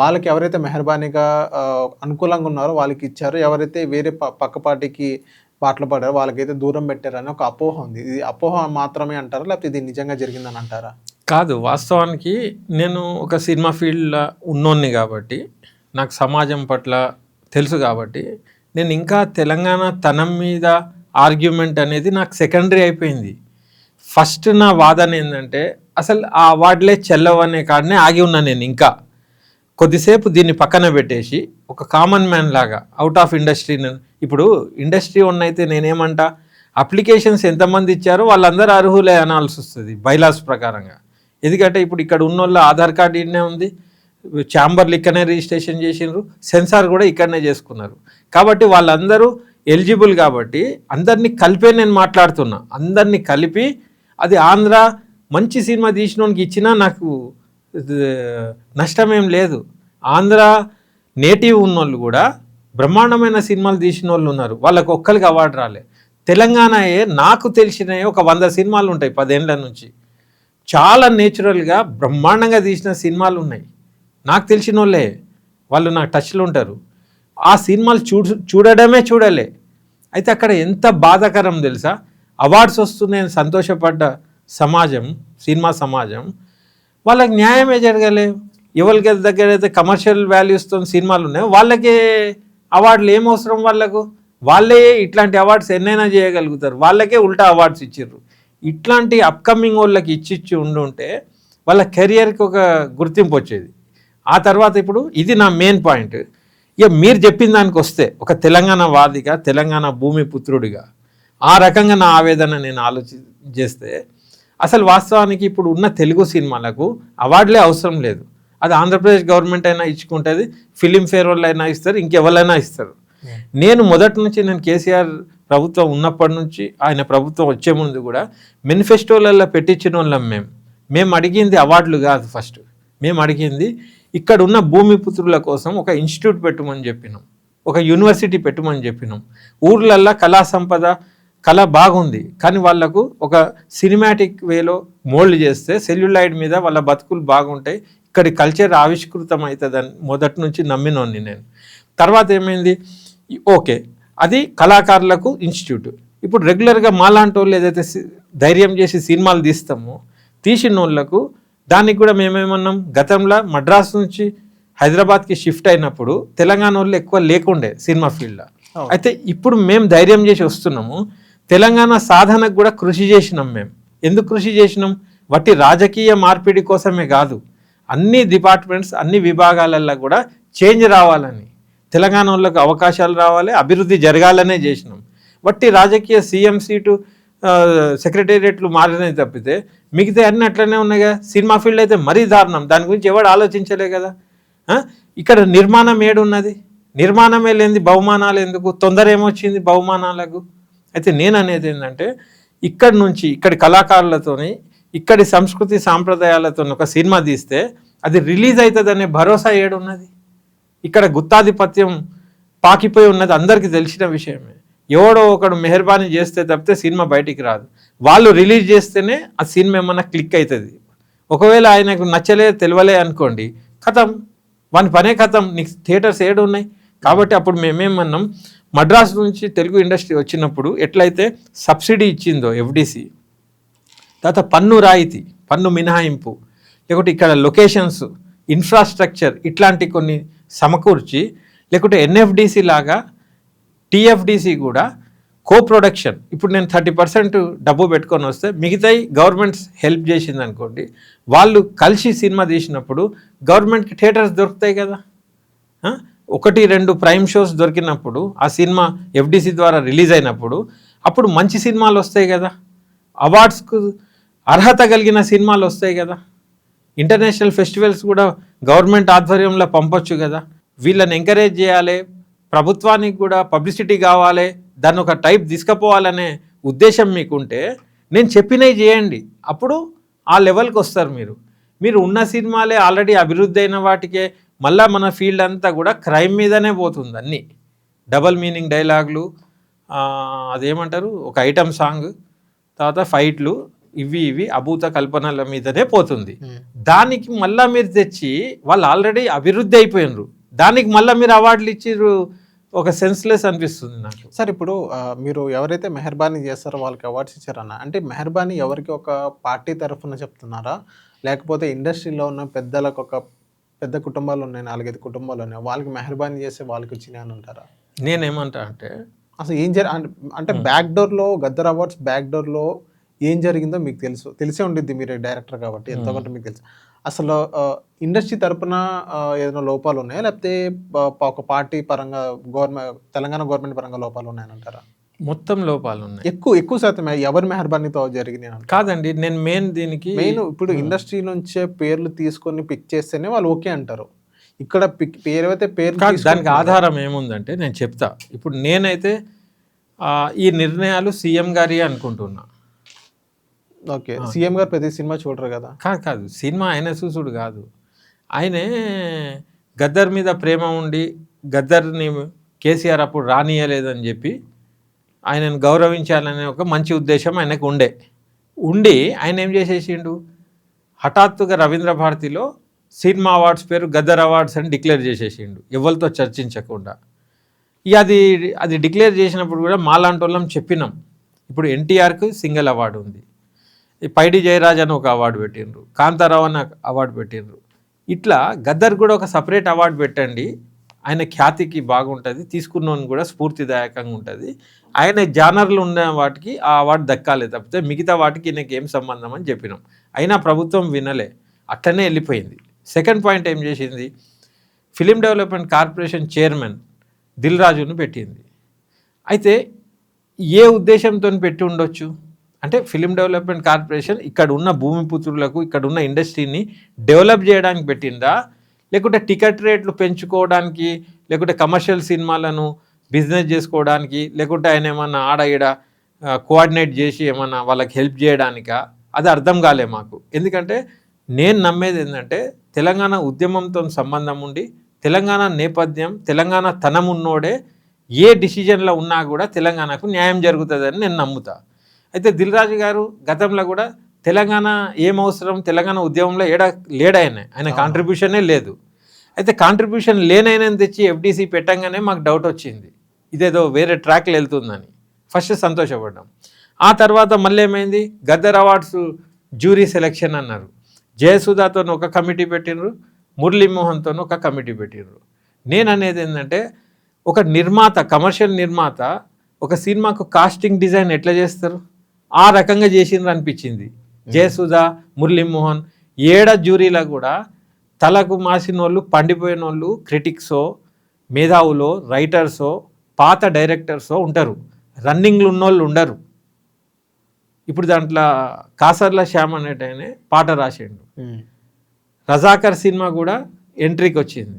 వాళ్ళకి ఎవరైతే మెహర్బానీగా అనుకూలంగా ఉన్నారో వాళ్ళకి ఇచ్చారు, ఎవరైతే వేరే పక్క పార్టీకి పాటలు పాడారో వాళ్ళకైతే దూరం పెట్టారని ఒక అపోహ ఉంది. ఇది అపోహ మాత్రమే అంటారా, లేకపోతే ఇది నిజంగా జరిగిందని అంటారా? కాదు, వాస్తవానికి నేను ఒక సినిమా ఫీల్డ్లో ఉన్నోన్ని కాబట్టి, నాకు సమాజం పట్ల తెలుసు కాబట్టి, నేను ఇంకా తెలంగాణ తనం మీద ఆర్గ్యుమెంట్ అనేది నాకు సెకండరీ అయిపోయింది. ఫస్ట్ నా వాదన ఏంటంటే, అసలు ఆ అవార్డులే చెల్లవనే కాడనే ఆగి ఉన్నా నేను. ఇంకా కొద్దిసేపు దీన్ని పక్కన పెట్టేసి ఒక కామన్ మ్యాన్ లాగా అవుట్ ఆఫ్ ఇండస్ట్రీ, ఇప్పుడు ఇండస్ట్రీ ఉన్నైతే నేనేమంటా, అప్లికేషన్స్ ఎంతమంది ఇచ్చారో వాళ్ళందరూ అర్హులే అనాల్సి వస్తుంది బైలాస్ ప్రకారంగా. ఎందుకంటే ఇప్పుడు ఇక్కడ ఉన్న వాళ్ళ ఆధార్ కార్డు ఇక్కడనే ఉంది, ఛాంబర్లు ఇక్కడనే రిజిస్ట్రేషన్ చేసినారు, సెన్సార్ కూడా ఇక్కడనే చేసుకున్నారు. కాబట్టి వాళ్ళందరూ ఎలిజిబుల్ కాబట్టి అందరినీ కలిపే నేను మాట్లాడుతున్నా. అందరినీ కలిపి అది ఆంధ్ర మంచి సినిమా తీసినోనికి ఇచ్చినా నాకు నష్టమేం లేదు. ఆంధ్ర నేటివ్ ఉన్నోళ్ళు కూడా బ్రహ్మాండమైన సినిమాలు తీసిన వాళ్ళు ఉన్నారు, వాళ్ళకు ఒక్కరికి అవార్డు రాలే. తెలంగాణయే నాకు తెలిసినవి ఒక 100 సినిమాలు ఉంటాయి 10 ఏళ్ళ నుంచి, చాలా నేచురల్గా బ్రహ్మాండంగా తీసిన సినిమాలు ఉన్నాయి. నాకు తెలిసిన వాళ్ళే, వాళ్ళు నాకు టచ్లో ఉంటారు. ఆ సినిమాలు చూడడమే చూడలే. అయితే అక్కడ ఎంత బాధాకరం తెలుసా, అవార్డ్స్ వస్తున్నాయని సంతోషపడ్డ సమాజం, సినిమా సమాజం, వాళ్ళకి న్యాయమే జరగలే. ఎవరికి దగ్గర అయితే కమర్షియల్ వాల్యూస్తో సినిమాలు ఉన్నాయో వాళ్ళకే అవార్డులు ఏమవసరం వాళ్ళకు, వాళ్ళే ఇట్లాంటి అవార్డ్స్ ఎన్నైనా చేయగలుగుతారు, వాళ్ళకే ఉల్టా అవార్డ్స్ ఇచ్చిర్రు. ఇట్లాంటి అప్కమింగ్ వాళ్ళకి ఇచ్చి ఉండుంటే వాళ్ళ కెరియర్కి ఒక గుర్తింపు వచ్చేది. ఆ తర్వాత ఇప్పుడు ఇది నా మెయిన్ పాయింట్. ఇక మీరు చెప్పిన దానికి వస్తే, ఒక తెలంగాణ వాదిగా, తెలంగాణ భూమి పుత్రుడిగా ఆ రకంగా నా ఆవేదన నేను చేస్తే, అసలు వాస్తవానికి ఇప్పుడు ఉన్న తెలుగు సినిమాలకు అవార్డులే అవసరం లేదు. అది ఆంధ్రప్రదేశ్ గవర్నమెంట్ అయినా ఇచ్చుకుంటుంది, ఫిలింఫేర్ వాళ్ళు అయినా ఇస్తారు, ఇంకెవరైనా ఇస్తారు. నేను మొదటి నుంచి, నేను కేసీఆర్ ప్రభుత్వం ఉన్నప్పటి నుంచి, ఆయన ప్రభుత్వం వచ్చే ముందు కూడా మేనిఫెస్టోలలో పెట్టించిన వాళ్ళం మేము అడిగింది అవార్డులు కాదు. ఫస్ట్ మేము అడిగింది ఇక్కడ ఉన్న భూమిపుత్రుల కోసం ఒక ఇన్స్టిట్యూట్ పెట్టమని చెప్పినాం, ఒక యూనివర్సిటీ పెట్టమని చెప్పినాం, ఊర్లల్లో కళా సంపద, కళ బాగుంది, కానీ వాళ్ళకు ఒక సినిమాటిక్ వేలో మోల్డ్ చేస్తే సెల్యులాయిడ్ మీద వాళ్ళ బతుకులు బాగుంటాయి, ఇక్కడి కల్చర్ ఆవిష్కృతం అవుతుందని మొదటి నుంచి నమ్మినోని నేను. తర్వాత ఏమైంది, ఓకే అది కళాకారులకు ఇన్స్టిట్యూట్. ఇప్పుడు రెగ్యులర్గా మాలాంటి వాళ్ళు ఏదైతే ధైర్యం చేసి సినిమాలు తీస్తామో, తీసిన వాళ్ళకు దానికి కూడా మేమేమన్నాం, గతంలో మద్రాసు నుంచి హైదరాబాద్కి షిఫ్ట్ అయినప్పుడు తెలంగాణ వాళ్ళు ఎక్కువ లేకుండే సినిమా ఫీల్డ్లో. అయితే ఇప్పుడు మేము ధైర్యం చేసి వస్తున్నాము, తెలంగాణ సాధనకు కూడా కృషి చేసినాం. మేము ఎందుకు కృషి చేసినాం, వట్టి రాజకీయ మార్పిడి కోసమే కాదు, అన్ని డిపార్ట్మెంట్స్ అన్ని విభాగాలలో కూడా చేంజ్ రావాలని, తెలంగాణ వాళ్ళకు అవకాశాలు రావాలి, అభివృద్ధి జరగాలనే చేసినాం. వట్టి రాజకీయ సీఎం సీటు సెక్రటేరియట్లు మారినవి తప్పితే మిగతా అన్నీ అట్లనే ఉన్నాయి కదా. సినిమా ఫీల్డ్ అయితే మరీ దారుణం, దాని గురించి ఎవడు ఆలోచించలే కదా. ఇక్కడ నిర్మాణం ఏడున్నది, నిర్మాణమే లేనిది బహుమానాలు ఎందుకు, తొందర ఏమొచ్చింది బహుమానాలకు. అయితే నేను అనేది ఏంటంటే, ఇక్కడి నుంచి ఇక్కడి కళాకారులతోని ఇక్కడి సంస్కృతి సాంప్రదాయాలతో ఒక సినిమా తీస్తే అది రిలీజ్ అవుతుందనే భరోసా ఏడున్నది. ఇక్కడ గుత్తాధిపత్యం పాకిపోయి ఉన్నది అందరికీ తెలిసిన విషయమే. ఎవడో ఒకడు మెహర్బానీ చేస్తే తప్పితే సినిమా బయటికి రాదు. వాళ్ళు రిలీజ్ చేస్తేనే ఆ సినిమా ఏమన్నా క్లిక్ అవుతుంది. ఒకవేళ ఆయనకు నచ్చలే తెలియలే అనుకోండి, కథం, వాని పనే కథం, నీకు థియేటర్స్ ఏడు ఉన్నాయి. కాబట్టి అప్పుడు మేమేమన్నాం, మద్రాసు నుంచి తెలుగు ఇండస్ట్రీ వచ్చినప్పుడు ఎట్లయితే సబ్సిడీ ఇచ్చిందో ఎఫ్డిసి, తర్వాత పన్ను రాయితీ, పన్ను మినహాయింపు, లేకుంటే ఇక్కడ లొకేషన్స్, ఇన్ఫ్రాస్ట్రక్చర్ ఇట్లాంటి కొన్ని సమకూర్చి, లేకుంటే ఎన్ఎఫ్డిసి లాగా టీఎఫ్డిసి కూడా కో ప్రొడక్షన్. ఇప్పుడు నేను 30% డబ్బు పెట్టుకొని వస్తే మిగతాయి గవర్నమెంట్ హెల్ప్ చేసింది అనుకోండి, వాళ్ళు కలిసి సినిమా తీసినప్పుడు గవర్నమెంట్కి థియేటర్స్ దొరుకుతాయి కదా. 1-2 ప్రైమ్ షోస్ దొరికినప్పుడు ఆ సినిమా ఎఫ్డిసి ద్వారా రిలీజ్ అయినప్పుడు అప్పుడు మంచి సినిమాలు వస్తాయి కదా, అవార్డ్స్కు అర్హత కలిగిన సినిమాలు వస్తాయి కదా, ఇంటర్నేషనల్ ఫెస్టివల్స్ కూడా గవర్నమెంట్ ఆధ్వర్యంలో పంపొచ్చు కదా. వీళ్ళని ఎంకరేజ్ చేయాలి, ప్రభుత్వానికి కూడా పబ్లిసిటీ కావాలి, దాన్ని ఒక టైప్ తీసుకుపోవాలనే ఉద్దేశం మీకుంటే నేను చెప్పినవి చేయండి, అప్పుడు ఆ లెవెల్కి వస్తారు. మీరు ఉన్న సినిమాలే ఆల్రెడీ అభివృద్ధి అయిన వాటికే మళ్ళీ మన ఫీల్డ్ అంతా కూడా క్రైమ్ మీదనే పోతుంది. అన్నీ డబల్ మీనింగ్ డైలాగులు, అదేమంటారు, ఒక ఐటమ్ సాంగ్, తర్వాత ఫైట్లు, ఇవి అభూత కల్పనల మీదనే పోతుంది. దానికి మళ్ళీ మీరు తెచ్చి వాళ్ళు ఆల్రెడీ అభివృద్ధి అయిపోయినరు, దానికి మళ్ళీ మీరు అవార్డులు ఇచ్చిర్రు, ఒక సెన్స్లెస్ అనిపిస్తుంది నాకు. సార్ ఇప్పుడు మీరు ఎవరైతే మెహర్బానీ చేస్తారో వాళ్ళకి అవార్డ్స్ ఇచ్చారన్న, అంటే మెహర్బానీ ఎవరికి ఒక పార్టీ తరఫున చెప్తున్నారా, లేకపోతే ఇండస్ట్రీలో ఉన్న పెద్దలకు, ఒక పెద్ద కుటుంబాలు ఉన్నాయి, 4-5 కుటుంబాలు ఉన్నాయి, వాళ్ళకి మెహర్బానీ చేస్తే వాళ్ళకి వచ్చినాయి అని అంటారా? నేనేమంటా అంటే, అసలు ఏం అంటే బ్యాక్ డోర్లో, గద్దర్ అవార్డ్స్ బ్యాక్ డోర్లో ఏం జరిగిందో మీకు తెలిసే ఉండిద్ది, మీరు డైరెక్టర్ కాబట్టి ఎంతో కొంత మీకు తెలుసు. అసలు ఇండస్ట్రీ తరపున ఏదైనా లోపాలు ఉన్నాయా, లేకపోతే ఒక పార్టీ పరంగా తెలంగాణ గవర్నమెంట్ పరంగా లోపాలు ఉన్నాయని అంటారా? మొత్తం లోపాలు ఉన్నాయి, ఎక్కువ శాతం ఎవరి మెహర్బానీతో జరిగినాయి కాదండి. నేను మెయిన్ ఇప్పుడు ఇండస్ట్రీ నుంచే పేర్లు తీసుకొని పిక్ చేస్తేనే వాళ్ళు ఓకే అంటారు. ఇక్కడ ఏవైతే పేర్లు దానికి ఆధారం ఏముందంటే నేను చెప్తా. ఇప్పుడు నేనైతే ఈ నిర్ణయాలు సీఎం గారి అనుకుంటున్నా. ఓకే, సీఎం గారు ప్రతి సినిమా చూడరు కదా. కాదు, సినిమా ఆయన చూసుడు కాదు, ఆయనే గద్దర్ మీద ప్రేమ ఉండి గద్దర్ని కేసీఆర్ అప్పుడు రానియలేదని చెప్పి ఆయనను గౌరవించాలనే ఒక మంచి ఉద్దేశం ఆయనకు ఉండి ఆయన ఏం చేసేసిండు, హఠాత్తుగా రవీంద్ర భారతిలో సినిమా అవార్డ్స్ పేరు గద్దర్ అవార్డ్స్ అని డిక్లేర్ చేసేసిండు, ఎవరితో చర్చించకుండా. ఇక అది డిక్లేర్ చేసినప్పుడు కూడా మాలాంటి వాళ్ళం చెప్పినాం, ఇప్పుడు ఎన్టీఆర్కి సింగిల్ అవార్డు ఉంది, పైడి జయరాజ్ అని ఒక అవార్డు పెట్టిండ్రు, కాంతారావు అని అవార్డు పెట్టిండ్రు, ఇట్లా గద్దర్ కూడా ఒక సపరేట్ అవార్డు పెట్టండి, ఆయన ఖ్యాతికి బాగుంటుంది, తీసుకున్నోని కూడా స్ఫూర్తిదాయకంగా ఉంటుంది, ఆయన జానర్లు ఉన్న వాటికి ఆ అవార్డు దక్కాలి తప్పితే మిగతా వాటికి ఈయనకి ఏం సంబంధం అని చెప్పినాం. అయినా ప్రభుత్వం వినలే, అట్లనే వెళ్ళిపోయింది. సెకండ్ పాయింట్ ఏం చేసింది, film development corporation chairman Dil రాజును పెట్టింది. అయితే ఏ ఉద్దేశంతో పెట్టి ఉండొచ్చు అంటే, ఫిలిం డెవలప్మెంట్ కార్పొరేషన్ ఇక్కడ ఉన్న భూమిపుత్రులకు, ఇక్కడ ఉన్న ఇండస్ట్రీని డెవలప్ చేయడానికి పెట్టిందా, లేకుంటే టికెట్ రేట్లు పెంచుకోవడానికి, లేకుంటే కమర్షియల్ సినిమాలను బిజినెస్ చేసుకోవడానికి, లేకుంటే ఆయన ఏమన్నా ఆడ ఈడ కోఆర్డినేట్ చేసి ఏమన్నా వాళ్ళకి హెల్ప్ చేయడానికా, అది అర్థం కాలే మాకు. ఎందుకంటే నేను నమ్మేది ఏంటంటే, తెలంగాణ ఉద్యమంతో సంబంధం ఉండి తెలంగాణ నేపథ్యం, తెలంగాణ తనం ఉన్నోడే ఏ డిసిజన్లో ఉన్నా కూడా తెలంగాణకు న్యాయం జరుగుతుందని నేను నమ్ముతా. అయితే దిల్ రాజు గారు గతంలో కూడా తెలంగాణ ఏం అవసరం, తెలంగాణ ఉద్యమంలో ఆయన కాంట్రిబ్యూషనే లేదు. అయితే కాంట్రిబ్యూషన్ లేనైనా తెచ్చి ఎఫ్డీసీ పెట్టంగానే మాకు డౌట్ వచ్చింది, ఇదేదో వేరే ట్రాక్లో వెళ్తుందని. ఫస్ట్ సంతోషపడ్డాం. ఆ తర్వాత మళ్ళీ ఏమైంది, గద్దర్ అవార్డ్స్ జ్యూరీ సెలెక్షన్ అన్నారు. జయసుధాతో ఒక కమిటీ పెట్టినరు, మురళీమోహన్తో ఒక కమిటీ పెట్టినరు. నేను అనేది ఏంటంటే, ఒక నిర్మాత, కమర్షియల్ నిర్మాత ఒక సినిమాకు కాస్టింగ్ డిజైన్ ఎట్లా చేస్తారు, ఆ రకంగా చేసిండ్రు అనిపించింది. జయసుధ, మురళీమోహన్ జ్యూరీలో కూడా తలకు మాసిన వాళ్ళు, పండిపోయిన వాళ్ళు, క్రిటిక్సో, మేధావులో, రైటర్సో, పాత డైరెక్టర్సో ఉంటారు, రన్నింగ్లు ఉన్నోళ్ళు ఉండరు. ఇప్పుడు దాంట్లో కాసర్ల శ్యామ్ అనేటైనా పాట రాసిండు. రజాకర్ సినిమా కూడా ఎంట్రీకి వచ్చింది,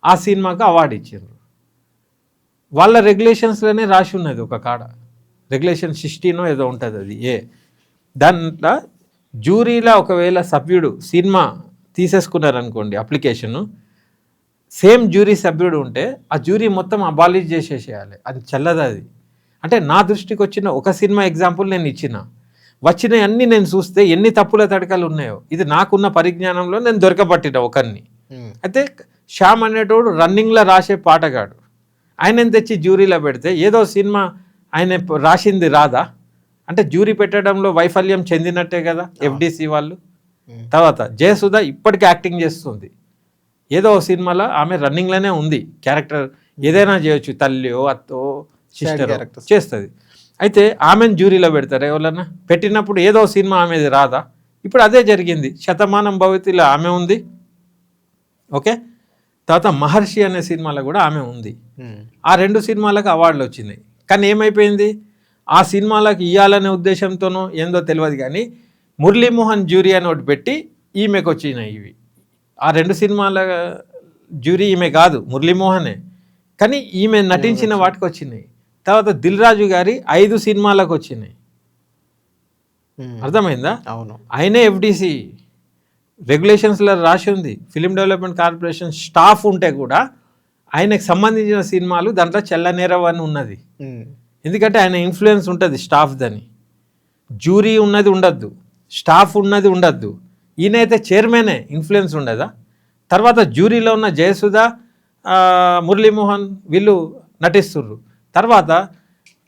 ఆ సినిమాకు అవార్డు ఇచ్చిండ్రు. వాళ్ళ రెగ్యులేషన్స్లోనే రాసి ఉన్నది ఒక కాడ, రెగ్యులేషన్ 16 ఏదో ఉంటుంది, అది దాంట్లో జ్యూరీలో ఒకవేళ సభ్యుడు సినిమా తీసేసుకున్నారనుకోండి అప్లికేషను, సేమ్ జ్యూరీ సభ్యుడు ఉంటే ఆ జ్యూరీ మొత్తం అబాలిష్ చేసేసేయాలి. అది చల్లదు. అది అంటే నా దృష్టికి వచ్చిన ఒక సినిమా ఎగ్జాంపుల్ నేను ఇచ్చిన, వచ్చినవి అన్నీ నేను చూస్తే ఎన్ని తప్పుల తడకలు ఉన్నాయో, ఇది నాకున్న పరిజ్ఞానంలో నేను దొరకబట్టిన ఒకరిని. అయితే శ్యామ్ అనేటోడు రన్నింగ్లో రాసే పాటగాడు, ఆయనని తెచ్చి జ్యూరీలో పెడితే ఏదో సినిమా ఆయన రాసింది రాదా? అంటే జ్యూరీ పెట్టడంలో వైఫల్యం చెందినట్టే కదా ఎఫ్డీసీ వాళ్ళు. తర్వాత జయసుధ ఇప్పటికీ యాక్టింగ్ చేస్తుంది, ఏదో సినిమాలో ఆమె రన్నింగ్లోనే ఉంది, క్యారెక్టర్ ఏదైనా చేయొచ్చు, తల్లియో అత్తో సిస్టర్ చేస్తుంది. అయితే ఆమెను జ్యూరీలో పెడతారు ఎవరన్నా, పెట్టినప్పుడు ఏదో సినిమా ఆమెది రాదా? ఇప్పుడు అదే జరిగింది. శతమానం భవతిలో ఆమె ఉంది, ఓకే. తర్వాత మహర్షి అనే సినిమాలో కూడా ఆమె ఉంది. ఆ 2 సినిమాలకు అవార్డులు వచ్చినాయి. కానీ ఏమైపోయింది, ఆ సినిమాలకు ఇవ్వాలనే ఉద్దేశంతోనో ఏందో తెలియదు, కానీ మురళీమోహన్ జ్యూరీ అని ఒకటి పెట్టి ఈమెకు వచ్చినాయి ఇవి. ఆ 2 సినిమాల జ్యూరీ ఈమె కాదు, మురళీమోహనే, కానీ ఈమె నటించిన వాటికి వచ్చినాయి. తర్వాత దిల్ రాజు గారి 5 సినిమాలకు వచ్చినాయి. అర్థమైందా? అవును. ఆయనే ఎఫ్డీసీ రెగ్యులేషన్స్లో రాసి ఉంది. ఫిలిం డెవలప్మెంట్ కార్పొరేషన్ స్టాఫ్ ఉంటే కూడా ఆయనకు సంబంధించిన సినిమాలు దాంట్లో చెల్లనేరవని ఉన్నది. ఎందుకంటే ఆయన ఇన్ఫ్లుయెన్స్ ఉంటుంది స్టాఫ్ దని. జ్యూరీ ఉన్నది ఉండద్దు, స్టాఫ్ ఉన్నది ఉండద్దు. ఈయనైతే చైర్మనే, ఇన్ఫ్లుయెన్స్ ఉండదా? తర్వాత జ్యూరీలో ఉన్న జయసుధ, మురళీమోహన్ వీళ్ళు నటిస్తుర్రు. తర్వాత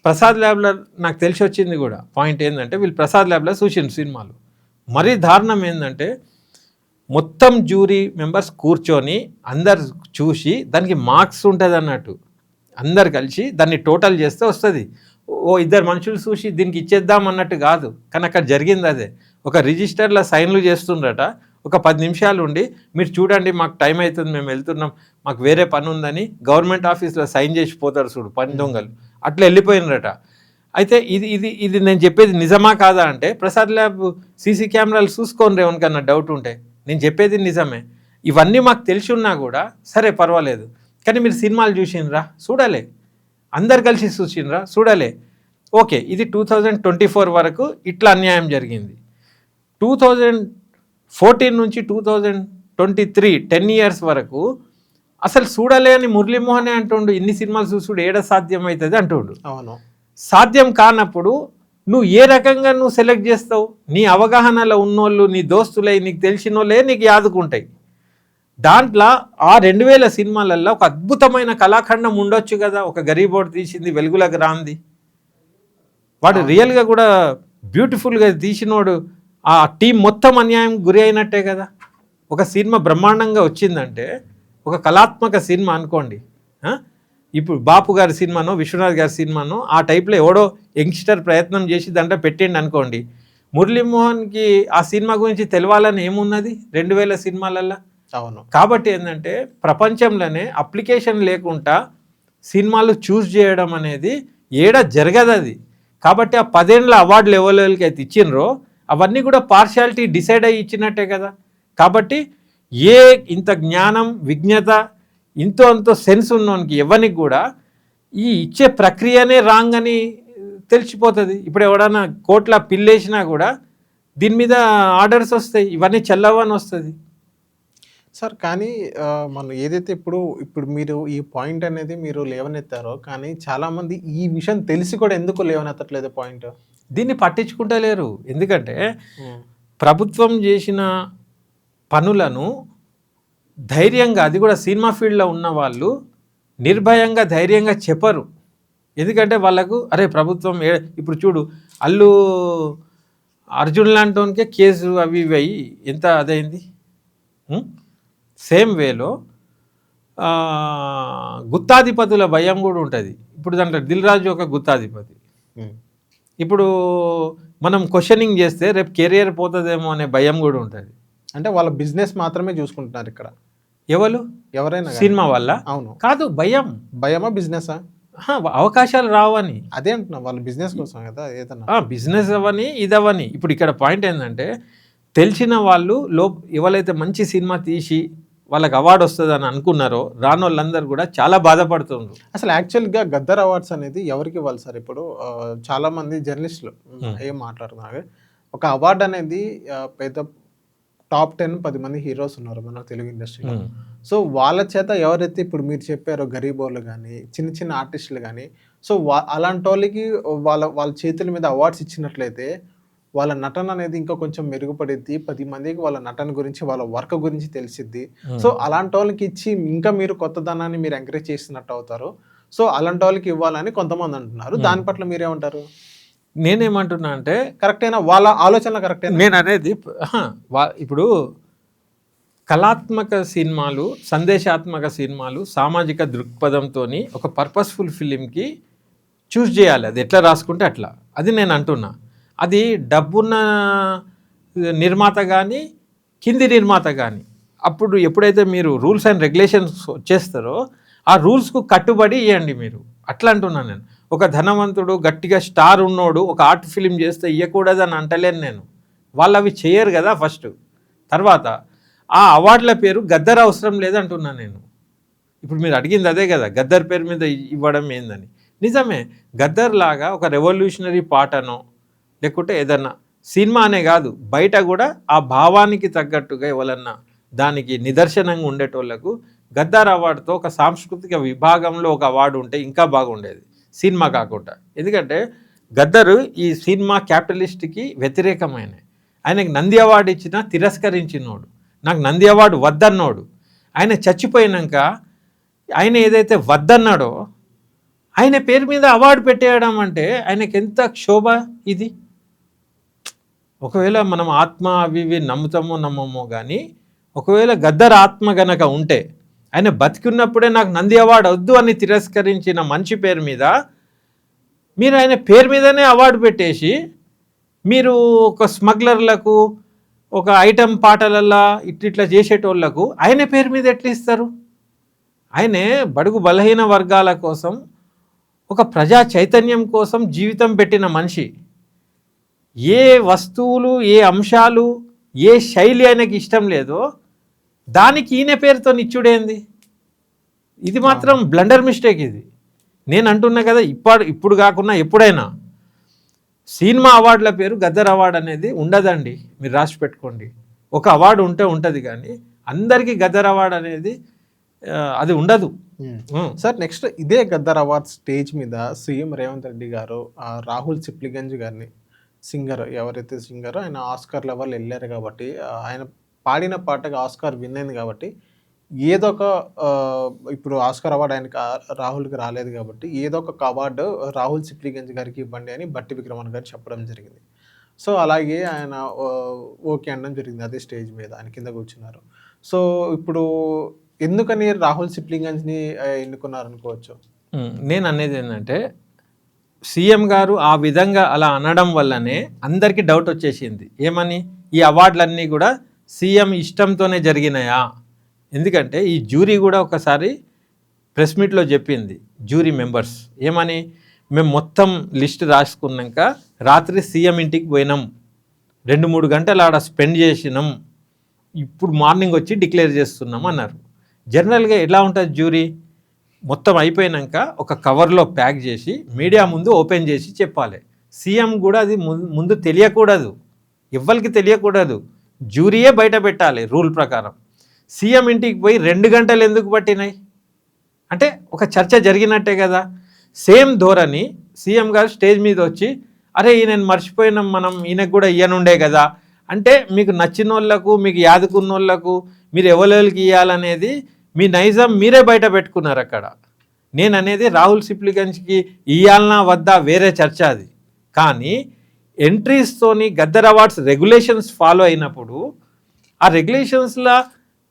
ప్రసాద్ ల్యాబ్లో నాకు తెలిసి వచ్చింది కూడా పాయింట్ ఏంటంటే, వీళ్ళు ప్రసాద్ ల్యాబ్లో చూసిన సినిమాలు మరీ దారుణం ఏంటంటే, మొత్తం జ్యూరీ మెంబర్స్ కూర్చొని అందరు చూసి దానికి మార్క్స్ ఉంటుంది అన్నట్టు, అందరు కలిసి దాన్ని టోటల్ చేస్తే వస్తుంది. ఓ 2 మనుషులు చూసి దీనికి ఇచ్చేద్దాం అన్నట్టు కాదు. కానీ అక్కడ జరిగింది అదే. ఒక రిజిస్టర్లో సైన్లు చేస్తుండ్రట, ఒక 10 నిమిషాలు ఉండి మీరు చూడండి మాకు టైం అవుతుంది మేము వెళ్తున్నాం మాకు వేరే పని ఉందని గవర్నమెంట్ ఆఫీస్లో సైన్ చేసి పోతారు చూడు పని దొంగలు, అట్లా వెళ్ళిపోయినరట. అయితే ఇది నేను చెప్పేది నిజమా కాదా అంటే, ప్రసాద్ ల్యాబ్ సీసీ కెమెరాలు చూసుకోండి ఎవరికన్నా డౌట్ ఉంటే, నేను చెప్పేది నిజమే. ఇవన్నీ మాకు తెలిసి ఉన్నా కూడా సరే పర్వాలేదు, కానీ మీరు సినిమాలు చూసిండ్రా? చూడాలి. అందరు కలిసి చూసిండ్రా? చూడాలి. ఓకే, ఇది 2024 వరకు ఇట్లా అన్యాయం జరిగింది. 2014 నుంచి 2023 10 years వరకు అసలు చూడలే అని మురళీమోహనే అంటుండు. ఇన్ని సినిమాలు చూసుడు ఏడ సాధ్యం అవుతుంది అంటుండు. అవును, సాధ్యం కానప్పుడు నువ్వు ఏ రకంగా నువ్వు సెలెక్ట్ చేస్తావు? నీ అవగాహనలో ఉన్నోళ్ళు, నీ దోస్తులై, నీకు తెలిసిన వాళ్ళే నీకు యాదుకుంటాయి. దాంట్లో ఆ 2000 సినిమాలల్లో ఒక అద్భుతమైన కళాఖండం ఉండొచ్చు కదా. ఒక గరీబోడు తీసింది, వెలుగులకు రాంది, వాడు రియల్గా కూడా బ్యూటిఫుల్గా తీసినోడు, ఆ టీం మొత్తం అన్యాయం గురి అయినట్టే కదా. ఒక సినిమా బ్రహ్మాండంగా వచ్చిందంటే ఒక కళాత్మక సినిమా అనుకోండి. ఇప్పుడు బాపు గారి సినిమానో, విశ్వనాథ్ గారి సినిమానో ఆ టైప్లో ఎవడో యంగ్స్టర్ ప్రయత్నం చేసి దాంట్లో పెట్టిండి అనుకోండి. మురళీమోహన్కి ఆ సినిమా గురించి తెలవాలని ఏమున్నది 2000 సినిమాలల్లో? అవును. కాబట్టి ఏంటంటే ప్రపంచంలోనే అప్లికేషన్ లేకుండా సినిమాలు చూస్ చేయడం అనేది ఏడ జరగదు అది. కాబట్టి ఆ 10 ఏళ్ళ అవార్డులు ఎవరికి అయితే ఇచ్చినరో అవన్నీ కూడా పార్షియాలిటీ డిసైడ్ అయ్యి ఇచ్చినట్టే కదా. కాబట్టి ఇంత జ్ఞానం, విజ్ఞత, అంతో సెన్స్ ఉన్నోనికి ఎవరికి కూడా ఈ ఇచ్చే ప్రక్రియనే రాంగ్ అని తెలిసిపోతుంది. ఇప్పుడు ఎవడన్నా కోట్ల పిల్లేసినా కూడా దీని మీద ఆర్డర్స్ వస్తాయి, ఇవన్నీ చెల్లవని వస్తుంది. సార్ కానీ మనం ఏదైతే ఇప్పుడు మీరు ఈ పాయింట్ అనేది మీరు లేవనెత్తారో, కానీ చాలామంది ఈ విషయం తెలిసి కూడా ఎందుకు లేవనెత్తట్లేదు పాయింట్? దీన్ని పట్టించుకుంటలేరు. ఎందుకంటే ప్రభుత్వం చేసిన పనులను ధైర్యంగా, అది కూడా సినిమా ఫీల్డ్లో ఉన్న వాళ్ళు నిర్భయంగా ధైర్యంగా చెప్పరు. ఎందుకంటే వాళ్ళకు అరే ప్రభుత్వం ఇప్పుడు చూడు అల్లు అర్జున్ లాంటి కేసు అవి ఇవి అయ్యి ఎంత అదైంది. సేమ్ వేలో గుత్తాధిపతుల భయం కూడా ఉంటుంది. ఇప్పుడు దాంట్లో దిల్ రాజు ఒక గుత్తాధిపతి. ఇప్పుడు మనం క్వశ్చనింగ్ చేస్తే రేపు కెరియర్ పోతుందేమో అనే భయం కూడా ఉంటుంది. అంటే వాళ్ళ బిజినెస్ మాత్రమే చూసుకుంటున్నారు ఇక్కడ. ఎవరైనా సినిమా వల్ల అవును కాదు, భయమా బిజినెసా? అవకాశాలు రావని. అదే అంటున్నా, వాళ్ళ బిజినెస్ కోసం కదా ఏదన్నా. బిజినెస్ అవని ఇదవని. ఇప్పుడు ఇక్కడ పాయింట్ ఏంటంటే తెలిసిన వాళ్ళు ఎవరైతే మంచి సినిమా తీసి వాళ్ళకి అవార్డు వస్తుందని అనుకున్నారో రాని వాళ్ళందరూ కూడా చాలా బాధపడుతున్నారు. అసలు యాక్చువల్గా గద్దర్ అవార్డ్స్ అనేది ఎవరికి ఇవ్వాలి సార్? ఇప్పుడు చాలా మంది జర్నలిస్టులు ఏం మాట్లాడుతున్నారు, ఒక అవార్డు అనేది పెద్ద టాప్ 10 మంది హీరోస్ ఉన్నారు మన తెలుగు ఇండస్ట్రీలో. సో వాళ్ళ చేత ఎవరైతే ఇప్పుడు మీరు చెప్పారో గరీబోళ్ళు కానీ చిన్న చిన్న ఆర్టిస్టులు కానీ, సో అలాంటి వాళ్ళకి వాళ్ళ చేతుల మీద అవార్డ్స్ ఇచ్చినట్లయితే వాళ్ళ నటన అనేది ఇంకా కొంచెం మెరుగుపడిద్ది, 10 మందికి వాళ్ళ నటన గురించి వాళ్ళ వర్క్ గురించి తెలిసిద్ది. సో అలాంటి వాళ్ళకి ఇచ్చి ఇంకా మీరు కొత్తదనాన్ని మీరు ఎంకరేజ్ చేస్తున్నట్టు అవుతారు. సో అలాంటి వాళ్ళకి ఇవ్వాలని కొంతమంది అంటున్నారు. దాని పట్ల మీరేమంటారు? నేనేమంటున్నా అంటే కరెక్టేనా? వాళ్ళ ఆలోచన కరెక్టేనా? నేను అనేది ఇప్పుడు కళాత్మక సినిమాలు, సందేశాత్మక సినిమాలు, సామాజిక దృక్పథంతో ఒక పర్పస్ఫుల్ ఫిలింకి చూస్ చేయాలి. అది ఎట్లా రాసుకుంటే అట్లా. అది నేను అంటున్నా. అది డబ్బున్న నిర్మాత కానీ కింది నిర్మాత కానీ అప్పుడు ఎప్పుడైతే మీరు రూల్స్ అండ్ రెగ్యులేషన్స్ వచ్చేస్తారో ఆ రూల్స్కు కట్టుబడి ఇవ్వండి మీరు. అట్లా అంటున్నాను నేను. ఒక ధనవంతుడు గట్టిగా స్టార్ ఉన్నోడు ఒక ఆర్ట్ ఫిలిం చేస్తే ఇవ్వకూడదు అని అంటలేను నేను. వాళ్ళు అవి చేయరు కదా ఫస్ట్. తర్వాత ఆ అవార్డుల పేరు గద్దర్ అవసరం లేదంటున్నాను నేను. ఇప్పుడు మీరు అడిగింది అదే కదా, గద్దర్ పేరు మీద ఇవ్వడం ఏందని. నిజమే, గద్దర్ లాగా ఒక రెవల్యూషనరీ పాటనో లేకుంటే ఏదన్నా సినిమా అనే కాదు బయట కూడా ఆ భావానికి తగ్గట్టుగా ఎవరన్నా దానికి నిదర్శనంగా ఉండేటోళ్లకు గద్దర్ అవార్డుతో ఒక సాంస్కృతిక విభాగంలో ఒక అవార్డు ఉంటే ఇంకా బాగుండేది సినిమా కాకుండా. ఎందుకంటే గద్దరు ఈ సినిమా క్యాపిటలిస్ట్కి వ్యతిరేకమైన, ఆయనకు నంది అవార్డు ఇచ్చినా తిరస్కరించినోడు, నాకు నంది అవార్డు వద్దన్నోడు. ఆయన చచ్చిపోయినాక ఆయన ఏదైతే వద్దన్నాడో ఆయన పేరు మీద అవార్డు పెట్టేయడం అంటే ఆయనకి ఎంత క్షోభ ఇది. ఒకవేళ మనం ఆత్మ అవి ఇవి నమ్ముతామో నమ్మమో కానీ ఒకవేళ గద్దర్ ఆత్మ గనక ఉంటే ఆయన బతికున్నప్పుడే నాకు నంది అవార్డు వద్దు అని తిరస్కరించిన మనిషి పేరు మీద మీరు ఆయన పేరు మీదనే అవార్డు పెట్టేసి మీరు ఒక స్మగ్లర్లకు ఒక ఐటమ్ పాటలల్లా ఇట్లా చేసేటోళ్లకు ఆయన పేరు మీద ఎట్లా ఇస్తారు? ఆయనే బడుగు బలహీన వర్గాల కోసం ఒక ప్రజా చైతన్యం కోసం జీవితం పెట్టిన మనిషి. ఏ వస్తువులు, ఏ అంశాలు, ఏ శైలి ఆయనకి ఇష్టం లేదో దానికి ఈయన పేరుతో నిచ్చుడేంది? ఇది మాత్రం బ్లండర్ మిస్టేక్. ఇది నేను అంటున్నా కదా, ఇప్పుడు కాకుండా ఎప్పుడైనా సినిమా అవార్డుల పేరు గద్దర్ అవార్డు అనేది ఉండదండి. మీరు రాసి పెట్టుకోండి. ఒక అవార్డు ఉంటుంది కానీ అందరికీ గద్దర్ అవార్డు అనేది అది ఉండదు. సార్ నెక్స్ట్ ఇదే గద్దర్ అవార్డ్ స్టేజ్ మీద సీఎం రేవంత్ రెడ్డి గారు రాహుల్ సిప్లిగంజ్ గారిని, సింగర్ ఎవరైతే సింగరో ఆయన ఆస్కార్ లెవెల్ వెళ్ళారు కాబట్టి ఆయన పాడిన పాటగా ఆస్కార్ విన్ అయింది కాబట్టి ఏదో ఒక ఇప్పుడు ఆస్కార్ అవార్డు ఆయనకి రాహుల్కి రాలేదు కాబట్టి ఏదో ఒక అవార్డు రాహుల్ సిప్లిగంజ్ గారికి ఇవ్వండి అని బట్టి విక్రమన్ గారు చెప్పడం జరిగింది. సో అలాగే ఆయన ఓకే అనడం జరిగింది అదే స్టేజ్ మీద, ఆయన కింద కూర్చున్నారు. సో ఇప్పుడు ఎందుకని రాహుల్ సిప్లిగంజ్ని ఎన్నుకున్నారు అనుకోవచ్చు? నేను అనేది ఏంటంటే సీఎం గారు ఆ విధంగా అలా అనడం వల్లనే అందరికీ డౌట్ వచ్చేసింది. ఏమని? ఈ అవార్డులన్నీ కూడా సీఎం ఇష్టంతోనే జరిగినాయా? ఎందుకంటే ఈ జ్యూరీ కూడా ఒకసారి ప్రెస్ మీట్లో చెప్పింది, జ్యూరీ మెంబర్స్ ఏమని, మేము మొత్తం లిస్ట్ రాసుకున్నాక రాత్రి సీఎం ఇంటికి పోయినాం, 2-3 గంటలు ఆడ స్పెండ్ చేసినాం, ఇప్పుడు మార్నింగ్ వచ్చి డిక్లేర్ చేస్తున్నాం అన్నారు. జనరల్గా ఎలా ఉంటుంది జ్యూరీ? మొత్తం అయిపోయినాక ఒక కవర్లో ప్యాక్ చేసి మీడియా ముందు ఓపెన్ చేసి చెప్పాలి. సీఎం కూడా అది ముందు తెలియకూడదు, ఎవ్వరికి తెలియకూడదు, జ్యూరీయే బయట పెట్టాలి రూల్ ప్రకారం. సీఎం ఇంటికి పోయి 2 గంటలు ఎందుకు పట్టినాయి అంటే ఒక చర్చ జరిగినట్టే కదా. సేమ్ ధోరణి సీఎం గారు స్టేజ్ మీద వచ్చి అరే ఈయనను మర్చిపోయినాం మనం, ఈయనకు కూడా ఇయ్యనుండే కదా అంటే మీకు నచ్చిన వాళ్ళకు మీకు యాదుకున్న వాళ్ళకు మీరు ఎవరికి ఇవ్వాలనేది మీ నైజం మీరే బయట పెట్టుకున్నారు అక్కడ. నేను అనేది రాహుల్ సిప్లిగంజ్కి ఇవ్వాలనా వద్దా వేరే చర్చ అది. కానీ ఎంట్రీస్తోని గద్దర్ అవార్డ్స్ రెగ్యులేషన్స్ ఫాలో అయినప్పుడు ఆ రెగ్యులేషన్స్లో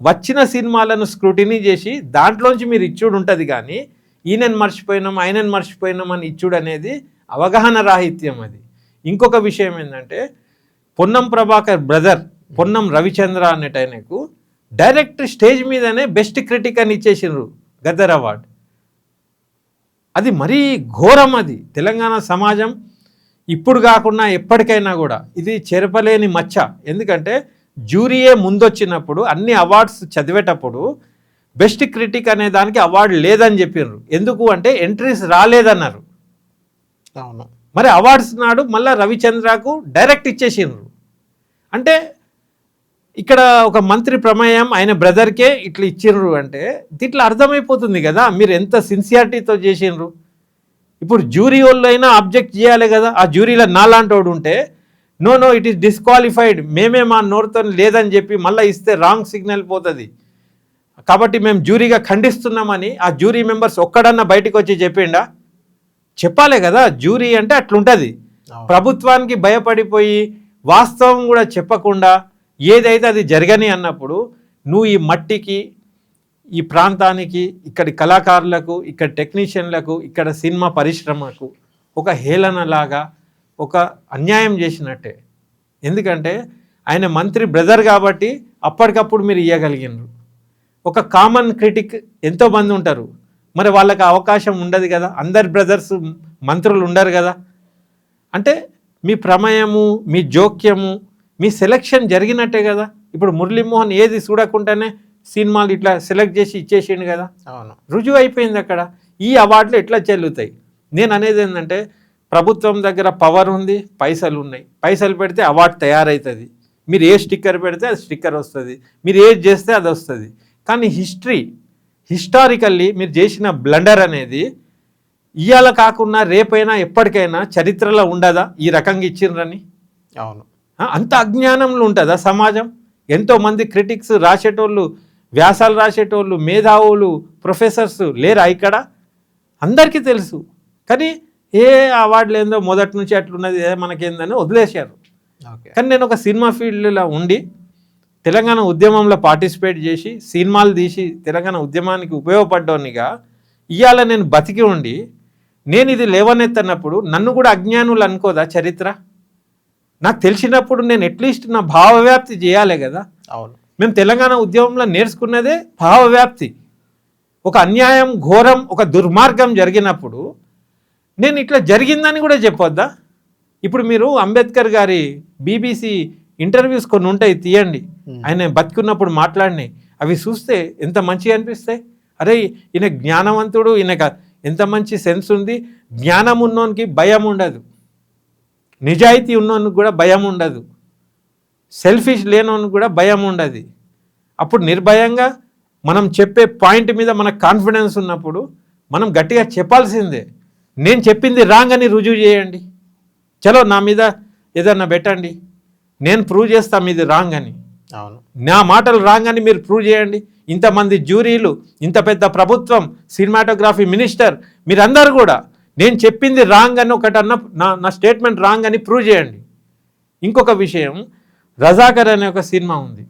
వచ్చిన సినిమాలను స్క్రూటినీ చేసి దాంట్లోంచి మీరు ఇచ్చుడు ఉంటుంది. కానీ ఈయనను మర్చిపోయినాం ఆయనను మర్చిపోయినాం అని ఇచ్చుడు అనేది అవగాహన రాహిత్యం అది. ఇంకొక విషయం ఏంటంటే పొన్నం ప్రభాకర్ బ్రదర్ పొన్నం రవిచంద్ర అనేటైనకు డైరెక్ట్ స్టేజ్ మీదనే బెస్ట్ క్రిటిక్ అని ఇచ్చేసిండ్రు గద్దర్ అవార్డ్. అది మరీ ఘోరం. అది తెలంగాణ సమాజం ఇప్పుడు కాకుండా ఎప్పటికైనా కూడా ఇది చెరపలేని మచ్చ. ఎందుకంటే జ్యూరీయే ముందొచ్చినప్పుడు అన్ని అవార్డ్స్ చదివేటప్పుడు బెస్ట్ క్రిటిక్ అనే దానికి అవార్డు లేదని చెప్పినారు. ఎందుకు అంటే ఎంట్రీస్ రాలేదన్నారు. అవును, మరి అవార్డ్స్ నాడు మళ్ళీ రవిచంద్రకు డైరెక్ట్ ఇచ్చేసిండ్రు. అంటే ఇక్కడ ఒక మంత్రి ప్రమేయం ఆయన బ్రదర్కే ఇట్లా ఇచ్చిండ్రు అంటే దీంట్లో అర్థమైపోతుంది కదా మీరు ఎంత సిన్సియారిటీతో చేసిండ్రు. ఇప్పుడు జ్యూరీ వాళ్ళు అయినా అబ్జెక్ట్ చేయాలి కదా. ఆ జ్యూరీలో నాలాంటి వాడు ఉంటే నో ఇట్ ఈస్ డిస్క్వాలిఫైడ్ మేమే మా నోరుతో లేదని చెప్పి మళ్ళీ ఇస్తే రాంగ్ సిగ్నల్ పోతుంది. కాబట్టి మేము జ్యూరీగా ఖండిస్తున్నామని ఆ జ్యూరీ మెంబర్స్ ఒక్కడన్నా బయటకు వచ్చి చెప్పిండా? చెప్పాలి కదా. జ్యూరీ అంటే అట్లుంటుంది. ప్రభుత్వానికి భయపడిపోయి వాస్తవం కూడా చెప్పకుండా ఏదైతే అది జరగని అన్నప్పుడు నువ్వు ఈ మట్టికి ఈ ప్రాంతానికి ఇక్కడి కళాకారులకు ఇక్కడ టెక్నీషియన్లకు ఇక్కడ సినిమా పరిశ్రమకు ఒక హేళనలాగా ఒక అన్యాయం చేసినట్టే. ఎందుకంటే ఆయన మంత్రి బ్రదర్ కాబట్టి అప్పటికప్పుడు మీరు ఇవ్వగలిగినారు. ఒక కామన్ క్రిటిక్ ఎంతోమంది ఉంటారు, మరి వాళ్ళకి అవకాశం ఉండదు కదా. అందరు బ్రదర్స్ మంత్రులు ఉండరు కదా. అంటే మీ ప్రమేయము మీ జోక్యము మీ సెలెక్షన్ జరిగినట్టే కదా. ఇప్పుడు మురళీమోహన్ ఏది చూడకుండానే సినిమాలు ఇట్లా సెలెక్ట్ చేసి ఇచ్చేసిండు కదా. అవును, రుజువు అయిపోయింది అక్కడ. ఈ అవార్డులు ఎట్లా చెల్లుతాయి? నేను అనేది ఏంటంటే ప్రభుత్వం దగ్గర పవర్ ఉంది, పైసలు ఉన్నాయి. పైసలు పెడితే అవార్డు తయారవుతుంది. మీరు ఏ స్టిక్కర్ పెడితే అది స్టిక్కర్ వస్తుంది, మీరు ఏది చేస్తే అది వస్తుంది. కానీ హిస్టారికల్లీ మీరు చేసిన బ్లండర్ అనేది ఇవాళ కాకుండా రేపైనా ఎప్పటికైనా చరిత్రలో ఉండదా ఈ రకంగా ఇచ్చిండ్రని? అవును, అంత అజ్ఞానంలో ఉంటుందా సమాజం? ఎంతోమంది క్రిటిక్స్ రాసేటోళ్ళు, వ్యాసాలు రాసేటోళ్ళు, మేధావులు, ప్రొఫెసర్స్ లేరా ఇక్కడ? అందరికీ తెలుసు. కానీ ఏ అవార్డులు ఏందో మొదటి నుంచి అట్లున్నది మనకేందని వదిలేశారు. కానీ నేను ఒక సినిమా ఫీల్డ్లో ఉండి తెలంగాణ ఉద్యమంలో పార్టిసిపేట్ చేసి సినిమాలు తీసి తెలంగాణ ఉద్యమానికి ఉపయోగపడ్డానిగా ఇవాళ నేను బతికి ఉండి నేను ఇది లేవనెత్తనప్పుడు నన్ను కూడా అజ్ఞానులు అనుకోదా చరిత్ర? నాకు తెలిసినప్పుడు నేను అట్లీస్ట్ నా భావవ్యాప్తి చేయాలి కదా. అవును, మేము తెలంగాణ ఉద్యమంలో నేర్చుకున్నదే భావవ్యాప్తి. ఒక అన్యాయం ఘోరం ఒక దుర్మార్గం జరిగినప్పుడు నేను ఇట్లా జరిగిందని కూడా చెప్పొద్దా? ఇప్పుడు మీరు అంబేద్కర్ గారి BBC ఇంటర్వ్యూస్ కొన్ని ఉంటాయి, తీయండి. ఆయన బతికున్నప్పుడు మాట్లాడినాయి. అవి చూస్తే ఎంత మంచిగా అనిపిస్తాయి. అరే ఈయన జ్ఞానవంతుడు, ఈయనకు ఎంత మంచి సెన్స్ ఉంది. జ్ఞానం ఉన్నోనికి భయం ఉండదు, నిజాయితీ ఉన్నోనికి కూడా భయం ఉండదు, సెల్ఫిష్ లేనోనికి కూడా భయం ఉండదు. అప్పుడు నిర్భయంగా మనం చెప్పే పాయింట్ మీద మనకు కాన్ఫిడెన్స్ ఉన్నప్పుడు మనం గట్టిగా చెప్పాల్సిందే. నేను చెప్పింది రాంగ్ అని రుజువు చేయండి, చలో నా మీద ఏదన్నా పెట్టండి, నేను ప్రూవ్ చేస్తా మీది రాంగ్ అని. అవును, నా మాటలు రాంగ్ అని మీరు ప్రూవ్ చేయండి. ఇంతమంది జ్యూరీలు, ఇంత పెద్ద ప్రభుత్వం, సినిమాటోగ్రఫీ మినిస్టర్, మీరందరూ కూడా నేను చెప్పింది రాంగ్ అని ఒకటన్నా నా స్టేట్మెంట్ రాంగ్ అని ప్రూవ్ చేయండి. ఇంకొక విషయం, రజాకర్ అనే ఒక సినిమా ఉంది.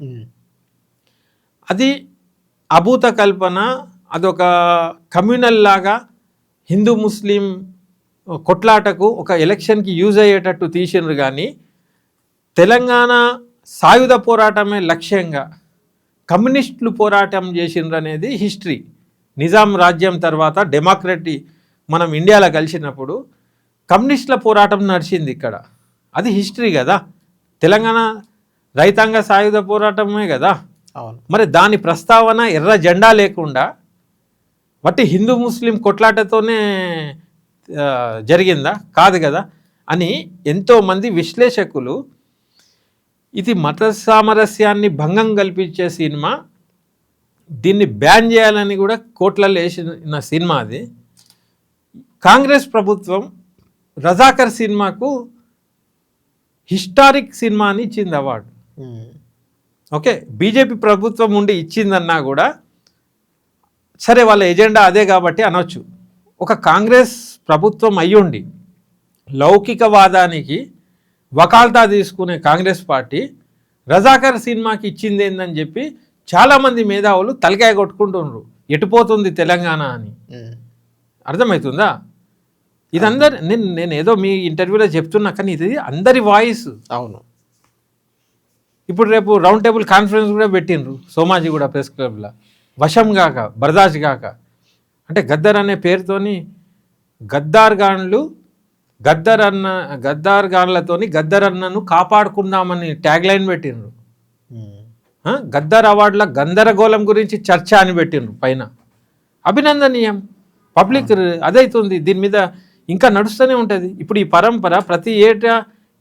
అది అభూత కల్పన, అదొక కమ్యూనల్ లాగా హిందూ ముస్లిం కొట్లాటకు ఒక ఎలక్షన్కి యూజ్ అయ్యేటట్టు తీసినారు. కానీ తెలంగాణ సాయుధ పోరాటమే లక్ష్యంగా కమ్యూనిస్టులు పోరాటం చేసినారు అనేది హిస్టరీ. నిజాం రాజ్యం తర్వాత డెమోక్రటీ మనం ఇండియాలో కలిసినప్పుడు కమ్యూనిస్టుల పోరాటం నడిచింది ఇక్కడ. అది హిస్టరీ కదా. తెలంగాణ రైతాంగ సాయుధ పోరాటమే కదా. అవును, మరి దాని ప్రస్తావన ఎర్ర జెండా లేకుండా వట్టి హిందూ ముస్లిం కొట్లాటతోనే జరిగిందా? కాదు కదా అని ఎంతోమంది విశ్లేషకులు ఇది మత సామరస్యాన్ని భంగం కల్పించే సినిమా, దీన్ని బ్యాన్ చేయాలని కూడా కోట్లలో వేసిన సినిమా అది. కాంగ్రెస్ ప్రభుత్వం రజాకర్ సినిమాకు హిస్టారిక్ సినిమా అని ఇచ్చింది అవార్డు. ఓకే, బీజేపీ ప్రభుత్వం ఉండి ఇచ్చిందన్నా కూడా సరే వాళ్ళ ఎజెండా అదే కాబట్టి అనొచ్చు. ఒక కాంగ్రెస్ ప్రభుత్వం అయ్యుండి లౌకికవాదానికి వకాల్తా తీసుకునే కాంగ్రెస్ పార్టీ రజాకర్ సినిమాకి ఇచ్చింది ఏందని చెప్పి చాలామంది మేధావులు తలకాయ కొట్టుకుంటున్నారు, ఎటుపోతుంది తెలంగాణ అని. అర్థమవుతుందా? ఇది నేను ఏదో మీ ఇంటర్వ్యూలో చెప్తున్నా, కానీ ఇది అందరి వాయిస్. అవును. ఇప్పుడు రేపు రౌండ్ టేబుల్ కాన్ఫరెన్స్ కూడా పెట్టిండ్రు సోమాజిగూడ ప్రెస్ క్లబ్లో. వశం గాక బర్దాష్ గాక అంటే గద్దర్ అనే పేరుతోని గద్దార్ గాన్లతోని గద్దర్ అన్నను కాపాడుకుందామని ట్యాగ్ లైన్ పెట్టిండ్రు. గద్దర్ అవార్డుల గందరగోళం గురించి చర్చ అని పెట్టిండ్రు పైన. అభినందనీయం, పబ్లిక్ అదైతుంది. దీని మీద ఇంకా నడుస్తూనే ఉంటుంది. ఇప్పుడు ఈ పరంపర ప్రతి ఏటా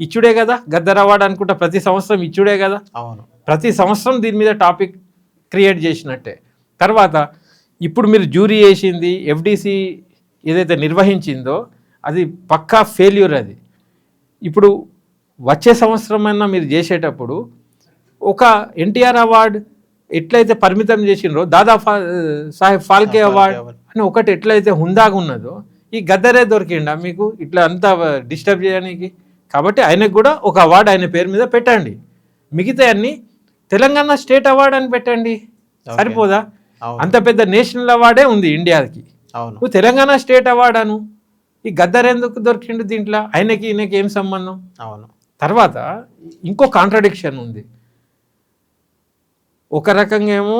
ఇచ్చుడే కదా గద్దర్ అవార్డు అనుకుంటా, ప్రతి సంవత్సరం ఇచ్చుడే కదా. అవును, ప్రతి సంవత్సరం దీని మీద టాపిక్ క్రియేట్ చేసినట్టే. తర్వాత ఇప్పుడు మీరు జ్యూరీ వేసింది, ఎఫ్డిసి ఏదైతే నిర్వహించిందో అది పక్కా ఫెయిల్యూర్. అది ఇప్పుడు వచ్చే సంవత్సరమైనా మీరు చేసేటప్పుడు ఒక ఎన్టీఆర్ అవార్డు ఎట్లయితే పరిమితం చేసిండ్రో, దాదా సాహెబ్ ఫాల్కే అవార్డు అని ఒకటి ఎట్లయితే హుందాగా ఉన్నదో, ఈ గద్దరే దొరికిండా మీకు ఇట్లా అంతా డిస్టర్బ్ చేయడానికి? కాబట్టి ఆయనకు కూడా ఒక అవార్డు ఆయన పేరు మీద పెట్టండి. మిగతా అన్ని తెలంగాణ స్టేట్ అవార్డు అని పెట్టండి, సరిపోదా? అంత పెద్ద నేషనల్ అవార్డే ఉంది ఇండియాకి, నువ్వు తెలంగాణ స్టేట్ అవార్డు అను. ఈ గద్దర్ ఎందుకు దొరికిండు దీంట్లో? ఈయనకి ఏం సంబంధం? అవును. తర్వాత ఇంకో కాంట్రడిక్షన్ ఉంది. ఒక రకంగా ఏమో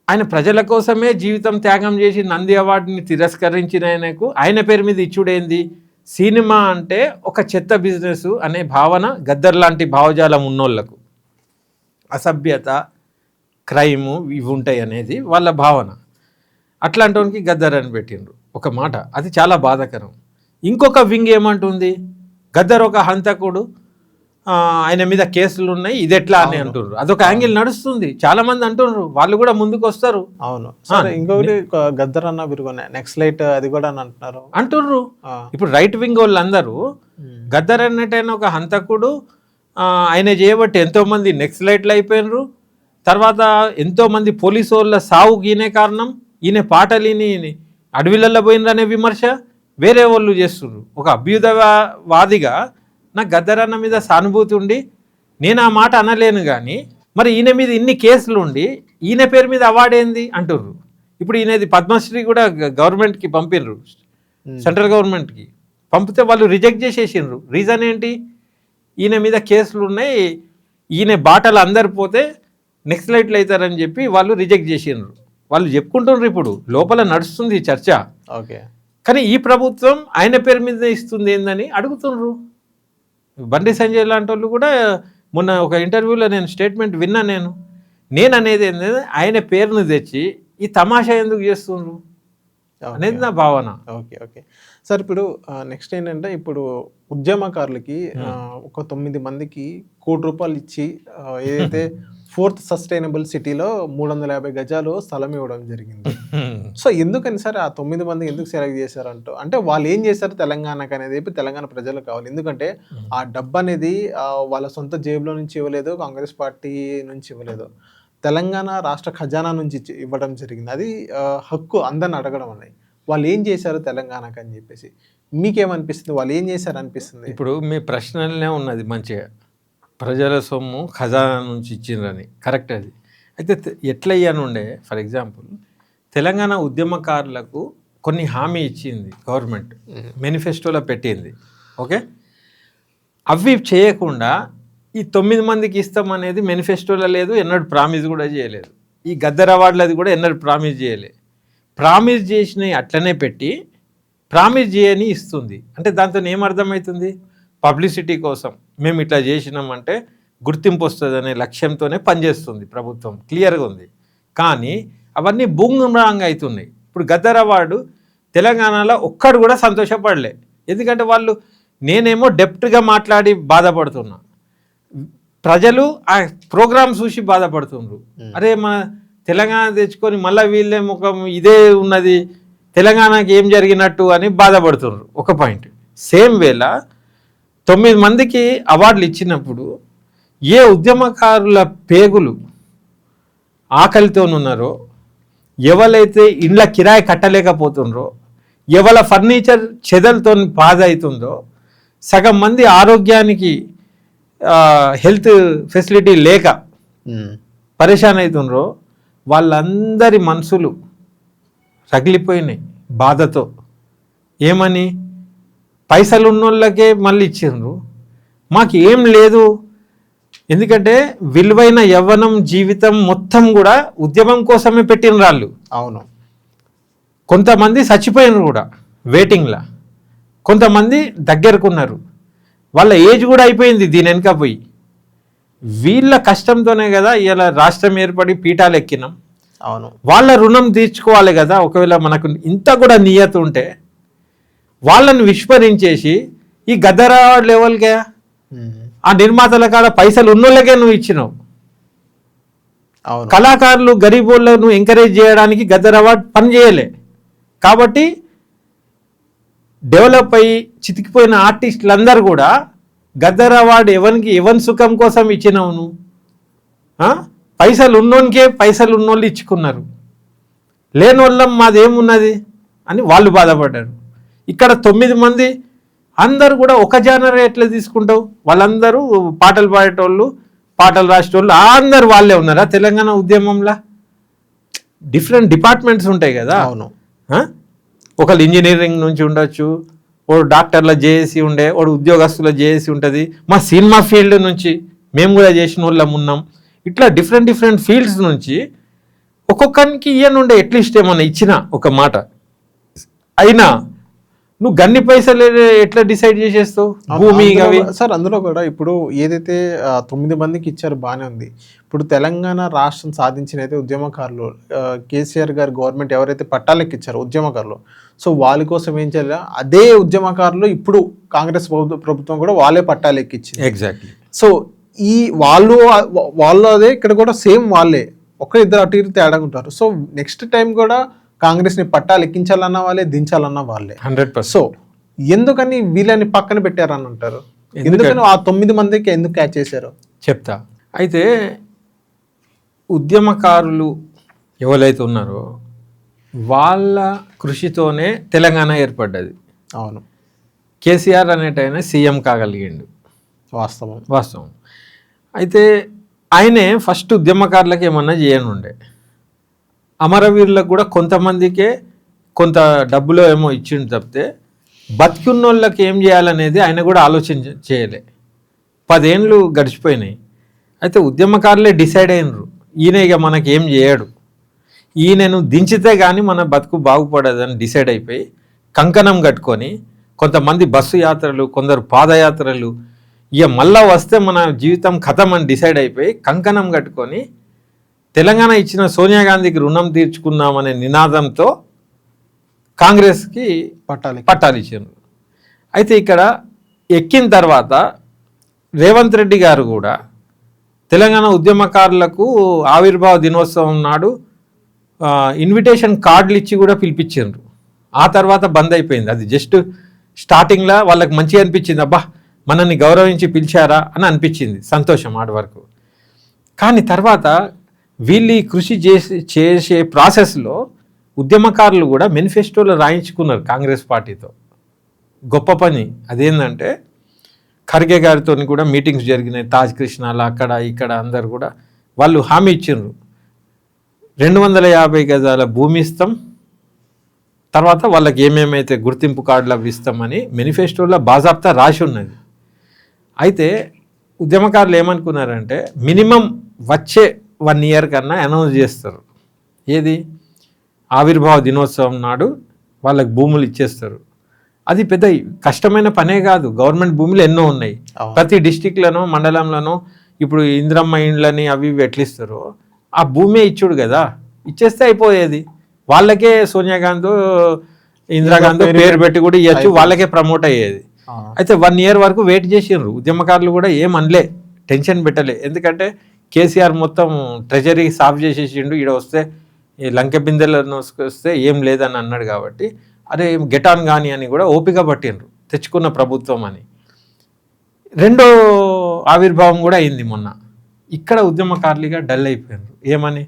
ఆయన ప్రజల కోసమే జీవితం త్యాగం చేసి నంది అవార్డుని తిరస్కరించిన ఆయనకు ఆయన పేరు మీద ఇచ్చుడేంది? సినిమా అంటే ఒక చెత్త బిజినెస్ అనే భావన గద్దర్ లాంటి భావజాలం ఉన్నోళ్లకు, అసభ్యత, క్రైము ఇవి ఉంటాయి అనేది వాళ్ళ భావన. అట్లాంటి వానికి గద్దర్ అని పెట్టిండ్రు ఒక మాట. అది చాలా బాధాకరం. ఇంకొక వింగ్ ఏమంటుంది, గద్దర్ ఒక హంతకుడు, ఆయన మీద కేసులు ఉన్నాయి, ఇది ఎట్లా అని అంటున్నారు. అదొక యాంగిల్ నడుస్తుంది, చాలా మంది అంటున్నారు, వాళ్ళు కూడా ముందుకు వస్తారు. అవును. ఇంకొకటి గద్దర్ అన్న విరుగునే నెక్స్ట్ లైట్ అది కూడా అంటున్నారు. ఇప్పుడు రైట్ వింగ్ వాళ్ళు అందరూ గద్దర్ అన్నట్టయినా ఒక హంతకుడు, ఆయన చేయబట్టి ఎంతో మంది నెక్స్ట్ లైట్లు అయిపోయినరు. తర్వాత ఎంతో మంది పోలీసు వాళ్ళ సావు ఈయనే కారణం, ఈయన పాటలిని అడవిలలో పోయినరనే విమర్శ వేరే వాళ్ళు చేస్తున్నారు. ఒక అభ్యుదయవాదిగా నాకు గద్దర్ అన్న మీద సానుభూతి ఉండి నేను ఆ మాట అనలేను, కానీ మరి ఈయన మీద ఇన్ని కేసులు ఉండి ఈయన పేరు మీద అవార్డు ఏంది అంటుర్రు. ఇప్పుడు ఈయనది పద్మశ్రీ కూడా గవర్నమెంట్కి పంపిర్రు, సెంట్రల్ గవర్నమెంట్కి పంపితే వాళ్ళు రిజెక్ట్ చేసేసిండ్రు. రీజన్ ఏంటి? ఈయన మీద కేసులు ఉన్నాయి, ఈయన బాటలు అందరు పోతే నెక్స్ట్ లైట్లు అవుతారని చెప్పి వాళ్ళు రిజెక్ట్ చేసిండ్రు. వాళ్ళు చెప్పుకుంటున్నారు, ఇప్పుడు లోపల నడుస్తుంది చర్చ. ఓకే, కానీ ఈ ప్రభుత్వం ఆయన పేరు మీద ఇస్తుంది ఏందని అడుగుతున్నారు. బండి సంజయ్ లాంటి వాళ్ళు కూడా మొన్న ఒక ఇంటర్వ్యూలో నేను స్టేట్మెంట్ విన్నా. నేను అనేది ఏంటంటే ఆయన పేరును తెచ్చి ఈ తమాషా ఎందుకు చేస్తున్నారు అనేది నా భావన. ఓకే ఓకే సార్, ఇప్పుడు నెక్స్ట్ ఏంటంటే ఇప్పుడు ఉద్యమకారులకి ఒక 9 మందికి ₹1 కోటి ఇచ్చి ఏదైతే 4th సస్టైనబుల్ సిటీలో 350 గజాలు స్థలం ఇవ్వడం జరిగింది. సో ఎందుకని సార్ ఆ 9 మంది ఎందుకు సెలెక్ట్ చేశారంటూ, అంటే వాళ్ళు ఏం చేశారు తెలంగాణకు అనేది తెలంగాణ ప్రజలకు కావాలి. ఎందుకంటే ఆ డబ్బు అనేది వాళ్ళ సొంత జేబులో నుంచి ఇవ్వలేదు, కాంగ్రెస్ పార్టీ నుంచి ఇవ్వలేదు, తెలంగాణ రాష్ట్ర ఖజానా నుంచి ఇవ్వడం జరిగింది. అది హక్కు అందరిని అడగడం అనేది. వాళ్ళు ఏం చేశారు తెలంగాణకు అని చెప్పేసి మీకేమనిపిస్తుంది, వాళ్ళు ఏం చేశారు అనిపిస్తుంది? ఇప్పుడు మీ ప్రశ్నలనే ఉన్నది మంచిగా, ప్రజల సొమ్ము ఖజానా నుంచి ఇచ్చిండ్రని కరెక్ట్. అది అయితే ఎట్లా అయ్యానుండే, ఫర్ ఎగ్జాంపుల్ తెలంగాణ ఉద్యమకారులకు కొన్ని హామీ ఇచ్చింది గవర్నమెంట్, మేనిఫెస్టోలో పెట్టింది. ఓకే, అవి చేయకుండా ఈ 9 మందికి ఇస్తామనేది మేనిఫెస్టోలో లేదు, ఎన్నడూ ప్రామిస్ కూడా చేయలేదు. ఈ గద్దర్ అవార్డులు అది కూడా ఎన్నడూ ప్రామిస్ చేయలేదు. ప్రామిస్ చేసినవి అట్లనే పెట్టి ప్రామిస్ చేయని ఇస్తుంది. అంటే దాంతో ఏమర్థమవుతుంది, పబ్లిసిటీ కోసం మేము ఇట్లా చేసినామంటే గుర్తింపు వస్తుంది అనే లక్ష్యంతోనే పనిచేస్తుంది ప్రభుత్వం, క్లియర్గా ఉంది. కానీ అవన్నీ బూంగరాంగ్ అవుతున్నాయి. ఇప్పుడు గద్దర్ అవార్డు తెలంగాణలో ఒక్కడు కూడా సంతోషపడలే, ఎందుకంటే వాళ్ళు నేనేమో డెప్ట్గా మాట్లాడి బాధపడుతున్నా, ప్రజలు ఆ ప్రోగ్రామ్ చూసి బాధపడుతుండ్రు. అరే తెలంగాణ తెచ్చుకొని మళ్ళీ వీళ్ళే ముఖం ఇదే ఉన్నది, తెలంగాణకి ఏం జరిగినట్టు అని బాధపడుతున్నారు. ఒక పాయింట్. సేమ్ వేళ 9 మందికి అవార్డులు ఇచ్చినప్పుడు ఏ ఉద్యమకారుల పేగులు ఆకలితోనున్నారో, ఎవరైతే ఇండ్ల కిరాయి కట్టలేకపోతుండ్రో, ఎవల ఫర్నిచర్ చెదలతో పాదవుతుందో, సగం మంది ఆరోగ్యానికి హెల్త్ ఫెసిలిటీ లేక పరేషాన్ అవుతుండ్రో, వాళ్ళందరి మనసులు రగిలిపోయినాయి బాధతో. ఏమని? పైసలు ఉన్నోళ్ళకే మళ్ళీ ఇచ్చిండ్రు, మాకు ఏం లేదు. ఎందుకంటే విలువైన యవ్వనం జీవితం మొత్తం కూడా ఉద్యమం కోసమే పెట్టిన వాళ్ళు. అవును. కొంతమంది చచ్చిపోయినారు కూడా వెయిటింగ్లా, కొంతమంది దగ్గరకున్నారు, వాళ్ళ ఏజ్ కూడా అయిపోయింది దీని వెనక పోయి. వీళ్ళ కష్టంతోనే కదా ఇలా రాష్ట్రం ఏర్పడి పీఠాలు ఎక్కినాం. అవును. వాళ్ళ రుణం తీర్చుకోవాలి కదా. ఒకవేళ మనకు ఇంత కూడా నియత ఉంటే వాళ్ళని విస్మరించేసి ఈ గద్దర లెవెల్గా ఆ నిర్మాతల కాడ పైసలు ఉన్నోళ్ళకే నువ్వు ఇచ్చినావు. కళాకారులు గరీబోళ్ళను ఎంకరేజ్ చేయడానికి గద్దర్ అవార్డు పనిచేయలే. కాబట్టి డెవలప్ అయ్యి చితికిపోయిన ఆర్టిస్టులందరూ కూడా గద్దర్ అవార్డు ఎవరి సుఖం కోసం ఇచ్చినావు నువ్వు? పైసలు ఉన్నోనికే పైసలు ఉన్నోళ్ళు ఇచ్చుకున్నారు, లేని వాళ్ళం మాదేమున్నది అని వాళ్ళు బాధపడ్డారు. ఇక్కడ 9 మంది అందరూ కూడా ఒక జానర్ ఎట్లా తీసుకుంటావు? వాళ్ళందరూ పాటలు పాడేటోళ్ళు, పాటలు రాసేటోళ్ళు అందరు వాళ్ళే ఉన్నారా తెలంగాణ ఉద్యమంలో? డిఫరెంట్ డిపార్ట్మెంట్స్ ఉంటాయి కదా. అవును. ఒకళ్ళు ఇంజనీరింగ్ నుంచి ఉండొచ్చు, ఓడు డాక్టర్ల జేఏసీ ఉండే, ఓడు ఉద్యోగస్తుల జేఏసీ ఉంటుంది, మా సినిమా ఫీల్డ్ నుంచి మేము కూడా చేసిన వాళ్ళం ఉన్నాం. ఇట్లా డిఫరెంట్ ఫీల్డ్స్ నుంచి ఒక్కొక్కరికి ఇయ్యనుండే అట్లీస్ట్ ఏమన్నా ఇచ్చిన ఒక మాట. అయినా నువ్వు గన్ని పైసలు ఎట్లా డిసైడ్ చేసేస్తావు? భూమి సార్ అందులో కూడా ఇప్పుడు ఏదైతే 9 మందికి ఇచ్చారో బాగానే ఉంది. ఇప్పుడు తెలంగాణ రాష్ట్రం సాధించిన అయితే ఉద్యమకారులు, కేసీఆర్ గారు గవర్నమెంట్ ఎవరైతే పట్టాలకి ఇచ్చారో ఉద్యమకారులు, సో వాళ్ళ కోసం ఏం చేయాలి? అదే ఉద్యమకారులు ఇప్పుడు కాంగ్రెస్ ప్రభుత్వం కూడా వాళ్ళే పట్టాలు ఎక్కించింది. ఎగ్జాక్ట్లీ. సో ఈ వాళ్ళు అదే ఇక్కడ కూడా సేమ్ వాళ్ళే, ఒక ఇద్దరు అటు ఇటు తేడాగా ఉంటారు. సో నెక్స్ట్ టైం కూడా కాంగ్రెస్ని పట్టాలు ఎక్కించాలన్న వాళ్ళే, దించాలన్న వాళ్ళే. 100%. సో ఎందుకని వీళ్ళని పక్కన పెట్టారని అంటారు? ఎందుకని ఆ 9 మందికి ఎందుకు క్యాచ్ చేశారు చెప్తా. అయితే ఉద్యమకారులు ఎవరైతే ఉన్నారో వాళ్ళ కృషితోనే తెలంగాణ ఏర్పడ్డది. అవును. కేసీఆర్ అనేటైనా సీఎం కాగలిగిండు, వాస్తవం. అయితే ఆయనే ఫస్ట్ ఉద్యమకారులకు ఏమన్నా చేయనుండే. అమరవీరులకు కూడా కొంతమందికే కొంత డబ్బులో ఏమో ఇచ్చిండు తప్పితే బతికున్నోళ్ళకి ఏం చేయాలనేది ఆయన కూడా ఆలోచన చేయలే. 10 ఏళ్ళు గడిచిపోయినాయి. అయితే ఉద్యమకారులే డిసైడ్ అయినరు, ఈయన ఇక మనకి ఏం చేయడు, ఈయనను దించితే కానీ మన బతుకు బాగుపడదని డిసైడ్ అయిపోయి కంకణం కట్టుకొని కొంతమంది బస్సు యాత్రలు, కొందరు పాదయాత్రలు, ఇక మళ్ళా వస్తే మన జీవితం ఖతం అని డిసైడ్ అయిపోయి కంకణం కట్టుకొని తెలంగాణ ఇచ్చిన సోనియా గాంధీకి రుణం తీర్చుకున్నామనే నినాదంతో కాంగ్రెస్కి పట్టాలు ఇచ్చారు. అయితే ఇక్కడ ఎక్కిన తర్వాత రేవంత్ రెడ్డి గారు కూడా తెలంగాణ ఉద్యమకారులకు ఆవిర్భావ దినోత్సవం నాడు ఇన్విటేషన్ కార్డులు ఇచ్చి కూడా పిలిపించారు. ఆ తర్వాత బంద్ అయిపోయింది. అది జస్ట్ స్టార్టింగ్లో వాళ్ళకి మంచిగా అనిపించింది, అబ్బా మనల్ని గౌరవించి పిలిచారా అని అనిపించింది, సంతోషం ఆడి వరకు. కానీ తర్వాత వీళ్ళు కృషి చేసే ప్రాసెస్లో ఉద్యమకారులు కూడా మేనిఫెస్టోలో రాయించుకున్నారు కాంగ్రెస్ పార్టీతో. గొప్ప పని అదేంటంటే ఖర్గే గారితో కూడా మీటింగ్స్ జరిగినాయి, తాజ్ కృష్ణాలో అక్కడ ఇక్కడ అందరు కూడా వాళ్ళు హామీ ఇచ్చిండ్రు, 250 గజాల భూమి ఇస్తాం, తర్వాత వాళ్ళకి ఏమేమైతే గుర్తింపు కార్డులు అవి ఇస్తామని మేనిఫెస్టోలో బాజాబ్తా రాసి ఉన్నది. అయితే ఉద్యమకారులు ఏమనుకున్నారంటే మినిమం వచ్చే 1 ఇయర్ కన్నా అనౌన్స్ చేస్తారు, ఏది ఆవిర్భావ దినోత్సవం నాడు వాళ్ళకి భూములు ఇచ్చేస్తారు. అది పెద్ద కష్టమైన పనే కాదు, గవర్నమెంట్ భూములు ఎన్నో ఉన్నాయి ప్రతి డిస్టిక్లోనో మండలంలోనో. ఇప్పుడు ఇంద్రమ్మ ఇండ్లని అవి ఇవి ఎట్లిస్తారో ఆ భూమే ఇచ్చుడు కదా, ఇచ్చేస్తే అయిపోయేది. వాళ్ళకే సోనియా గాంధీ ఇందిరాగాంధీ పేరు పెట్టి కూడా ఇవ్వచ్చు, వాళ్ళకే ప్రమోట్ అయ్యేది. అయితే 1 ఇయర్ వరకు వెయిట్ చేసిండ్రు ఉద్యమకారులు కూడా, ఏమనలే, టెన్షన్ పెట్టలే. ఎందుకంటే కేసీఆర్ మొత్తం ట్రెజరీ సాఫ్ చేసేసిండు, ఈడ వస్తే ఈ లంకె బిందెలను వస్తే ఏం లేదని అన్నాడు కాబట్టి అరే గెటాన్ కానీ అని కూడా ఓపిక పట్టిండ్రు తెచ్చుకున్న ప్రభుత్వం అని. రెండో ఆవిర్భావం కూడా అయింది మొన్న. ఇక్కడ ఉద్యమకారులుగా డల్ అయిపోయినారు. ఏమని,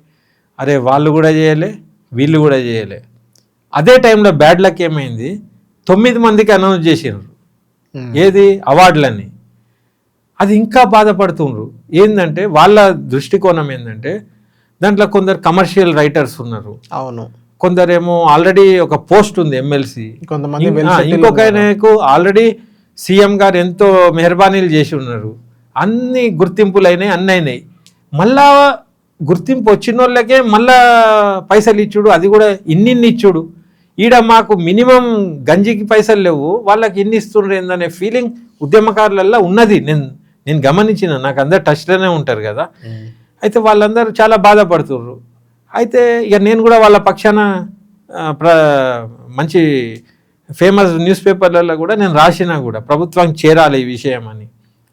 అరే వాళ్ళు కూడా చేయలే వీళ్ళు కూడా చేయలే. అదే టైంలో బ్యాడ్ లక్ ఏమైంది, 9 మందికి అనౌన్స్ చేసినారు ఏది అవార్డులని. అది ఇంకా బాధపడుతుండ్రు. ఏంటంటే వాళ్ళ దృష్టికోణం ఏంటంటే దాంట్లో కొందరు కమర్షియల్ రైటర్స్ ఉన్నారు, అవును, కొందరేమో ఆల్రెడీ ఒక పోస్ట్ ఉంది ఎమ్మెల్సీ, కొంతమంది ఇంకొక ఆయనకు ఆల్రెడీ సీఎం గారు ఎంతో మెహర్బానీలు చేసి ఉన్నారు, అన్ని గుర్తింపులు అయినాయి, అన్నీ అయినాయి. మళ్ళా గుర్తింపు వచ్చిన వాళ్ళకే మళ్ళా పైసలు ఇచ్చుడు, అది కూడా ఇన్నిన్ని ఇచ్చుడు. ఈడ మాకు మినిమం గంజికి పైసలు లేవు, వాళ్ళకి ఇన్ని ఇస్తుండ్రు ఏందనే ఫీలింగ్ ఉద్యమకారులల్లో ఉన్నది. నేను గమనించిన, నాకు అందరు టచ్లోనే ఉంటారు కదా. అయితే వాళ్ళందరూ చాలా బాధపడుతుర్రు. అయితే ఇక నేను కూడా వాళ్ళ పక్షాన మంచి ఫేమస్ న్యూస్ పేపర్లలో కూడా నేను రాసినా కూడా ప్రభుత్వానికి చేరాలి ఈ విషయం అని,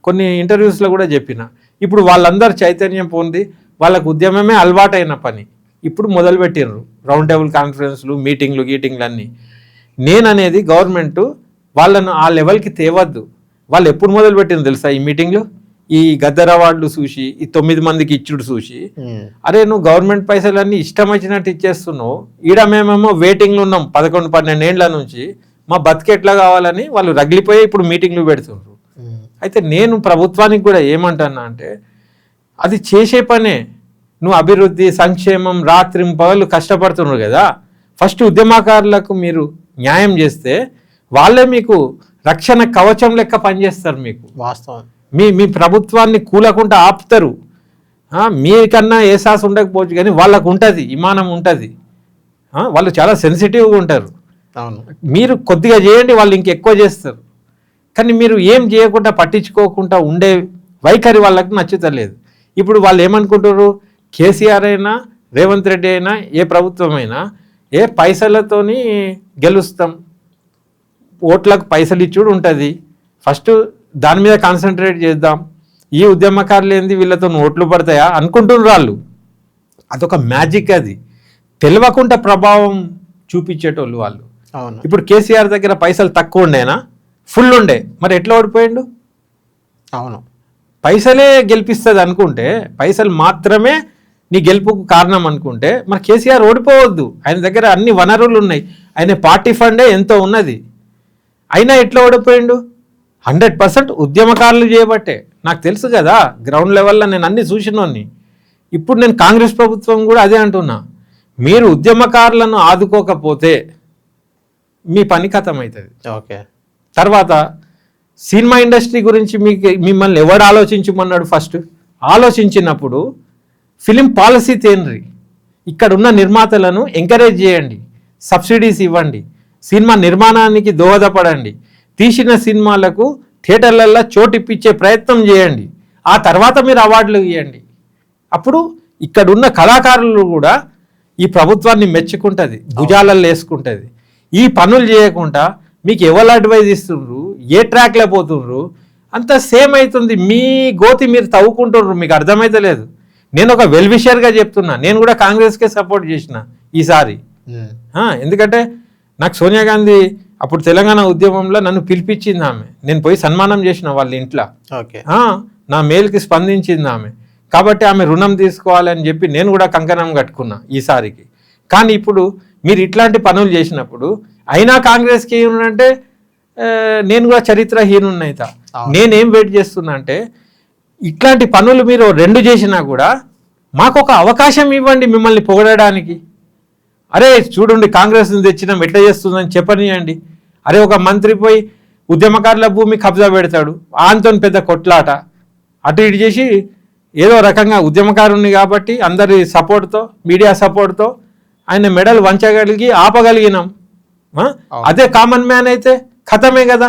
కొన్ని ఇంటర్వ్యూస్లో కూడా చెప్పిన. ఇప్పుడు వాళ్ళందరూ చైతన్యం పొంది వాళ్ళకు ఉద్యమమే అలవాటైన పని ఇప్పుడు మొదలుపెట్టిర్రు. రౌండ్ టేబుల్ కాన్ఫరెన్స్లు, మీటింగ్లు అన్నీ. నేననేది గవర్నమెంట్ వాళ్ళను ఆ లెవెల్కి తేవద్దు. వాళ్ళు ఎప్పుడు మొదలుపెట్టింది తెలుసా ఈ మీటింగ్లు, ఈ గద్దర్ అవార్డులు చూసి, ఈ 9 మందికి ఇచ్చుడు చూసి, అరే నువ్వు గవర్నమెంట్ పైసలన్నీ ఇష్టం వచ్చినట్టు ఇచ్చేస్తున్నావు, ఈడ మేమేమో వెయిటింగ్లు ఉన్నాం 11-12 ఏండ్ల నుంచి, మా బతికెట్లా కావాలని వాళ్ళు రగిలిపోయి ఇప్పుడు మీటింగ్లు పెడుతున్నారు. అయితే నేను ప్రభుత్వానికి కూడా ఏమంటున్నా అంటే, అది చేసే పనే. నువ్వు అభివృద్ధి సంక్షేమం రాత్రింపగలు కష్టపడుతున్నారు కదా, ఫస్ట్ ఉద్యమకారులకు మీరు న్యాయం చేస్తే వాళ్ళే మీకు రక్షణ కవచం లెక్క పనిచేస్తారు. మీకు వాస్తవం, మీ ప్రభుత్వాన్ని కూలకుండా ఆపుతారు. మీకన్నా ఏ సాస్ ఉండకపోవచ్చు కానీ వాళ్ళకు ఉంటుంది, ఇమానం ఉంటుంది. వాళ్ళు చాలా సెన్సిటివ్గా ఉంటారు. అవును, మీరు కొద్దిగా చేయండి వాళ్ళు ఇంకెక్కువ చేస్తారు. కానీ మీరు ఏం చేయకుండా పట్టించుకోకుండా ఉండే వైఖరి వాళ్ళకి నచ్చుతలేదు. ఇప్పుడు వాళ్ళు ఏమనుకుంటారు, కేసీఆర్ అయినా రేవంత్ రెడ్డి అయినా ఏ ప్రభుత్వం అయినా ఏ పైసలతోని గెలుస్తాం, ఓట్లకు పైసలు ఇచ్చుడు ఉంటుంది, ఫస్ట్ దాని మీద కాన్సన్ట్రేట్ చేద్దాం, ఈ ఉద్యమకారులు ఏంది వీళ్ళతో ఓట్లు పడతాయా అనుకుంటున్నారు వాళ్ళు. అదొక మ్యాజిక్, అది తెలియకుండా ప్రభావం చూపించేటోళ్ళు వాళ్ళు. అవును, ఇప్పుడు కేసీఆర్ దగ్గర పైసలు తక్కువ ఉండేనా, ఫుల్ ఉండే, మరి ఎట్లా ఓడిపోయిండు? అవును, పైసలే గెలిపిస్తుంది అనుకుంటే, పైసలు మాత్రమే నీ గెలుపుకు కారణం అనుకుంటే మరి కేసీఆర్ ఓడిపోవద్దు. ఆయన దగ్గర అన్ని వనరులు ఉన్నాయి, ఆయన పార్టీ ఫండే ఎంతో ఉన్నది, అయినా ఎట్లా ఓడిపోయిండు? 100% ఉద్యమకారులు చేయబట్టే. నాకు తెలుసు కదా, గ్రౌండ్ లెవెల్లో నేను అన్ని చూసినోన్ని. ఇప్పుడు నేను కాంగ్రెస్ ప్రభుత్వం కూడా అదే అంటున్నా, మీరు ఉద్యమకారులను ఆదుకోకపోతే మీ పని ఖతం అవుతుంది. ఓకే, తర్వాత సినిమా ఇండస్ట్రీ గురించి మిమ్మల్ని ఎవడు ఆలోచించమన్నాడు? ఫస్ట్ ఆలోచించినప్పుడు ఫిలిం పాలసీ తేన్రి, ఇక్కడ ఉన్న నిర్మాతలను ఎంకరేజ్ చేయండి, సబ్సిడీస్ ఇవ్వండి, సినిమా నిర్మాణానికి దోహదపడండి, తీసిన సినిమాలకు థియేటర్లలో చోటు ఇప్పించే ప్రయత్నం చేయండి, ఆ తర్వాత మీరు అవార్డులు ఇవ్వండి. అప్పుడు ఇక్కడున్న కళాకారులు కూడా ఈ ప్రభుత్వాన్ని మెచ్చుకుంటుంది, భుజాలలో వేసుకుంటుంది. ఈ పనులు చేయకుండా మీకు ఎవరు అడ్వైజ్ ఇస్తుండ్రు, ఏ ట్రాక్లో పోతుండ్రు, అంతా సేమ్ అవుతుంది. మీ గోతి మీరు తవ్వుకుంటుర్రు, మీకు అర్థమైతలేదు. నేను ఒక వెల్విషర్గా చెప్తున్నా, నేను కూడా కాంగ్రెస్కే సపోర్ట్ చేసిన ఈసారి. ఎందుకంటే నాకు సోనియా గాంధీ అప్పుడు తెలంగాణ ఉద్యమంలో నన్ను పిలిపించింది ఆమె, నేను పోయి సన్మానం చేసిన వాళ్ళ ఇంట్లో. నా మేలుకి స్పందించింది ఆమె, కాబట్టి ఆమె రుణం తీసుకోవాలని చెప్పి నేను కూడా కంకణం కట్టుకున్నా ఈసారికి. కానీ ఇప్పుడు మీరు ఇట్లాంటి పనులు చేసినప్పుడు అయినా కాంగ్రెస్కి ఏమంటే నేను కూడా చరిత్రహీనున్నైతా. నేనేం వెయిట్ చేస్తున్నా అంటే, ఇట్లాంటి పనులు మీరు 2 చేసినా కూడా మాకు ఒక అవకాశం ఇవ్వండి మిమ్మల్ని పొగడడానికి. అరే చూడండి కాంగ్రెస్ తెచ్చినాం ఎట్లా చేస్తుందని చెప్పనియండి. అరే ఒక మంత్రి పోయి ఉద్యమకారుల భూమి కబ్జా పెడతాడు, ఆయనతో పెద్ద కొట్లాట, అటు ఇటు చేసి ఏదో రకంగా ఉద్యమకారుని కాబట్టి అందరి సపోర్ట్తో, మీడియా సపోర్ట్తో ఆయన మెడల్ వంచగలిగి ఆపగలిగినాం. అదే కామన్ మ్యాన్ అయితే ఖతమే కదా.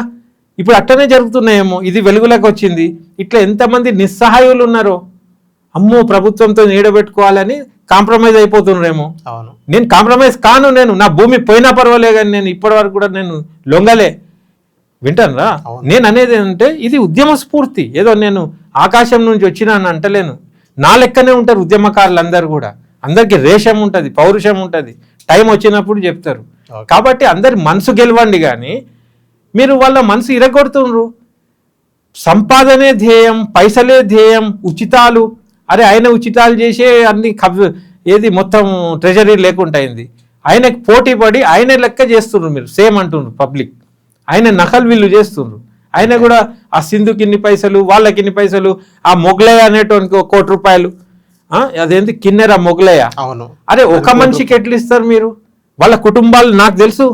ఇప్పుడు అట్టనే జరుగుతున్నాయేమో, ఇది వెలుగులోకి వచ్చింది. ఇట్లా ఎంతమంది నిస్సహాయులు ఉన్నారో, అమ్మో ప్రభుత్వంతో నీడబెట్టుకోవాలని కాంప్రమైజ్ అయిపోతున్నారేమో. నేను కాంప్రమైజ్ కాను, నేను నా భూమి పోయినా పర్వాలే కానీ నేను ఇప్పటి వరకు కూడా నేను లొంగలే. వింటారా? నేను అనేది ఏంటంటే ఇది ఉద్యమ స్ఫూర్తి, ఏదో నేను ఆకాశం నుంచి వచ్చినా అని అంటలేను. నా లెక్కనే ఉంటారు ఉద్యమకారులు అందరు కూడా. అందరికి రేషం ఉంటుంది, పౌరుషం ఉంటుంది, టైం వచ్చినప్పుడు చెప్తారు. కాబట్టి అందరి మనసు గెలవండి, కానీ మీరు వాళ్ళ మనసు ఇరగొడుతుండ్రు. సంపాదనే ధ్యేయం, పైసలే ధ్యేయం, ఉచితాలు. అరే ఆయన ఉచితాలు చేసే అన్ని ఏది మొత్తం ట్రెజరీ లేకుండా అయింది. ఆయనకు పోటీ పడి ఆయనే లెక్క చేస్తుండ్రు మీరు, సేమ్ అంటుండ్రు పబ్లిక్. ఆయన నకలు వీళ్ళు చేస్తుండ్రు. ఆయన కూడా ఆ సింధుకి ఇన్ని పైసలు, వాళ్ళకి ఇన్ని పైసలు, ఆ మొగలయ్య అనేటోనికి 1 కోటి రూపాయలు, అదేంటి కిన్నెర మొగలయ్య. అవును. అరే ఒక మనిషికి ఎట్లు ఇస్తారు మీరు? వాళ్ళ కుటుంబాలు నాకు తెలుసు,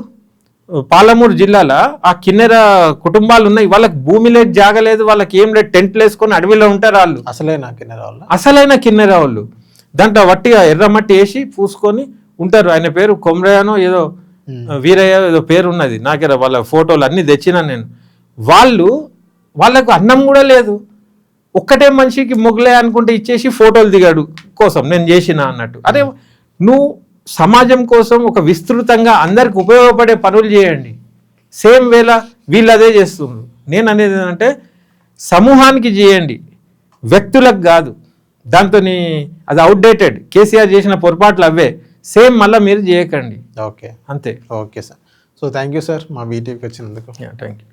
పాలమూరు జిల్లాలో ఆ కిన్నెర కుటుంబాలు ఉన్నాయి. వాళ్ళకి భూమి లేదు, జాగలేదు, వాళ్ళకి ఏం లేదు, టెంట్లు వేసుకొని అడవిలో ఉంటారు వాళ్ళు. అసలైన కిన్నెర వాళ్ళు. దాంట్లో వట్టిగా ఎర్రమట్టి వేసి పూసుకొని ఉంటారు. ఆయన పేరు కొమరయ్యనో ఏదో వీరయ్య ఏదో పేరు ఉన్నది, నాకే వాళ్ళ ఫోటోలు అన్నీ తెచ్చినా నేను. వాళ్ళకు అన్నం కూడా లేదు. ఒక్కటే మనిషికి మొగలే అనుకుంటే ఇచ్చేసి ఫోటోలు దిగాడు కోసం నేను చేసిన అన్నట్టు. అరే నువ్వు సమాజం కోసం ఒక విస్తృతంగా అందరికి ఉపయోగపడే పనులు చేయండి. సేమ్ వేళ వీళ్ళు అదే చేస్తున్నారు. నేను అనేది ఏంటంటే సమూహానికి చేయండి, వ్యక్తులకు కాదు. దాంతో అది అవుట్డేటెడ్. కేసీఆర్ చేసిన పొరపాట్లు అవే, సేమ్ మళ్ళీ మీరు చేయకండి. ఓకే, అంతే. Okay sir. So thank you sir మా వీటీవీకి వచ్చినందుకు. Thank you.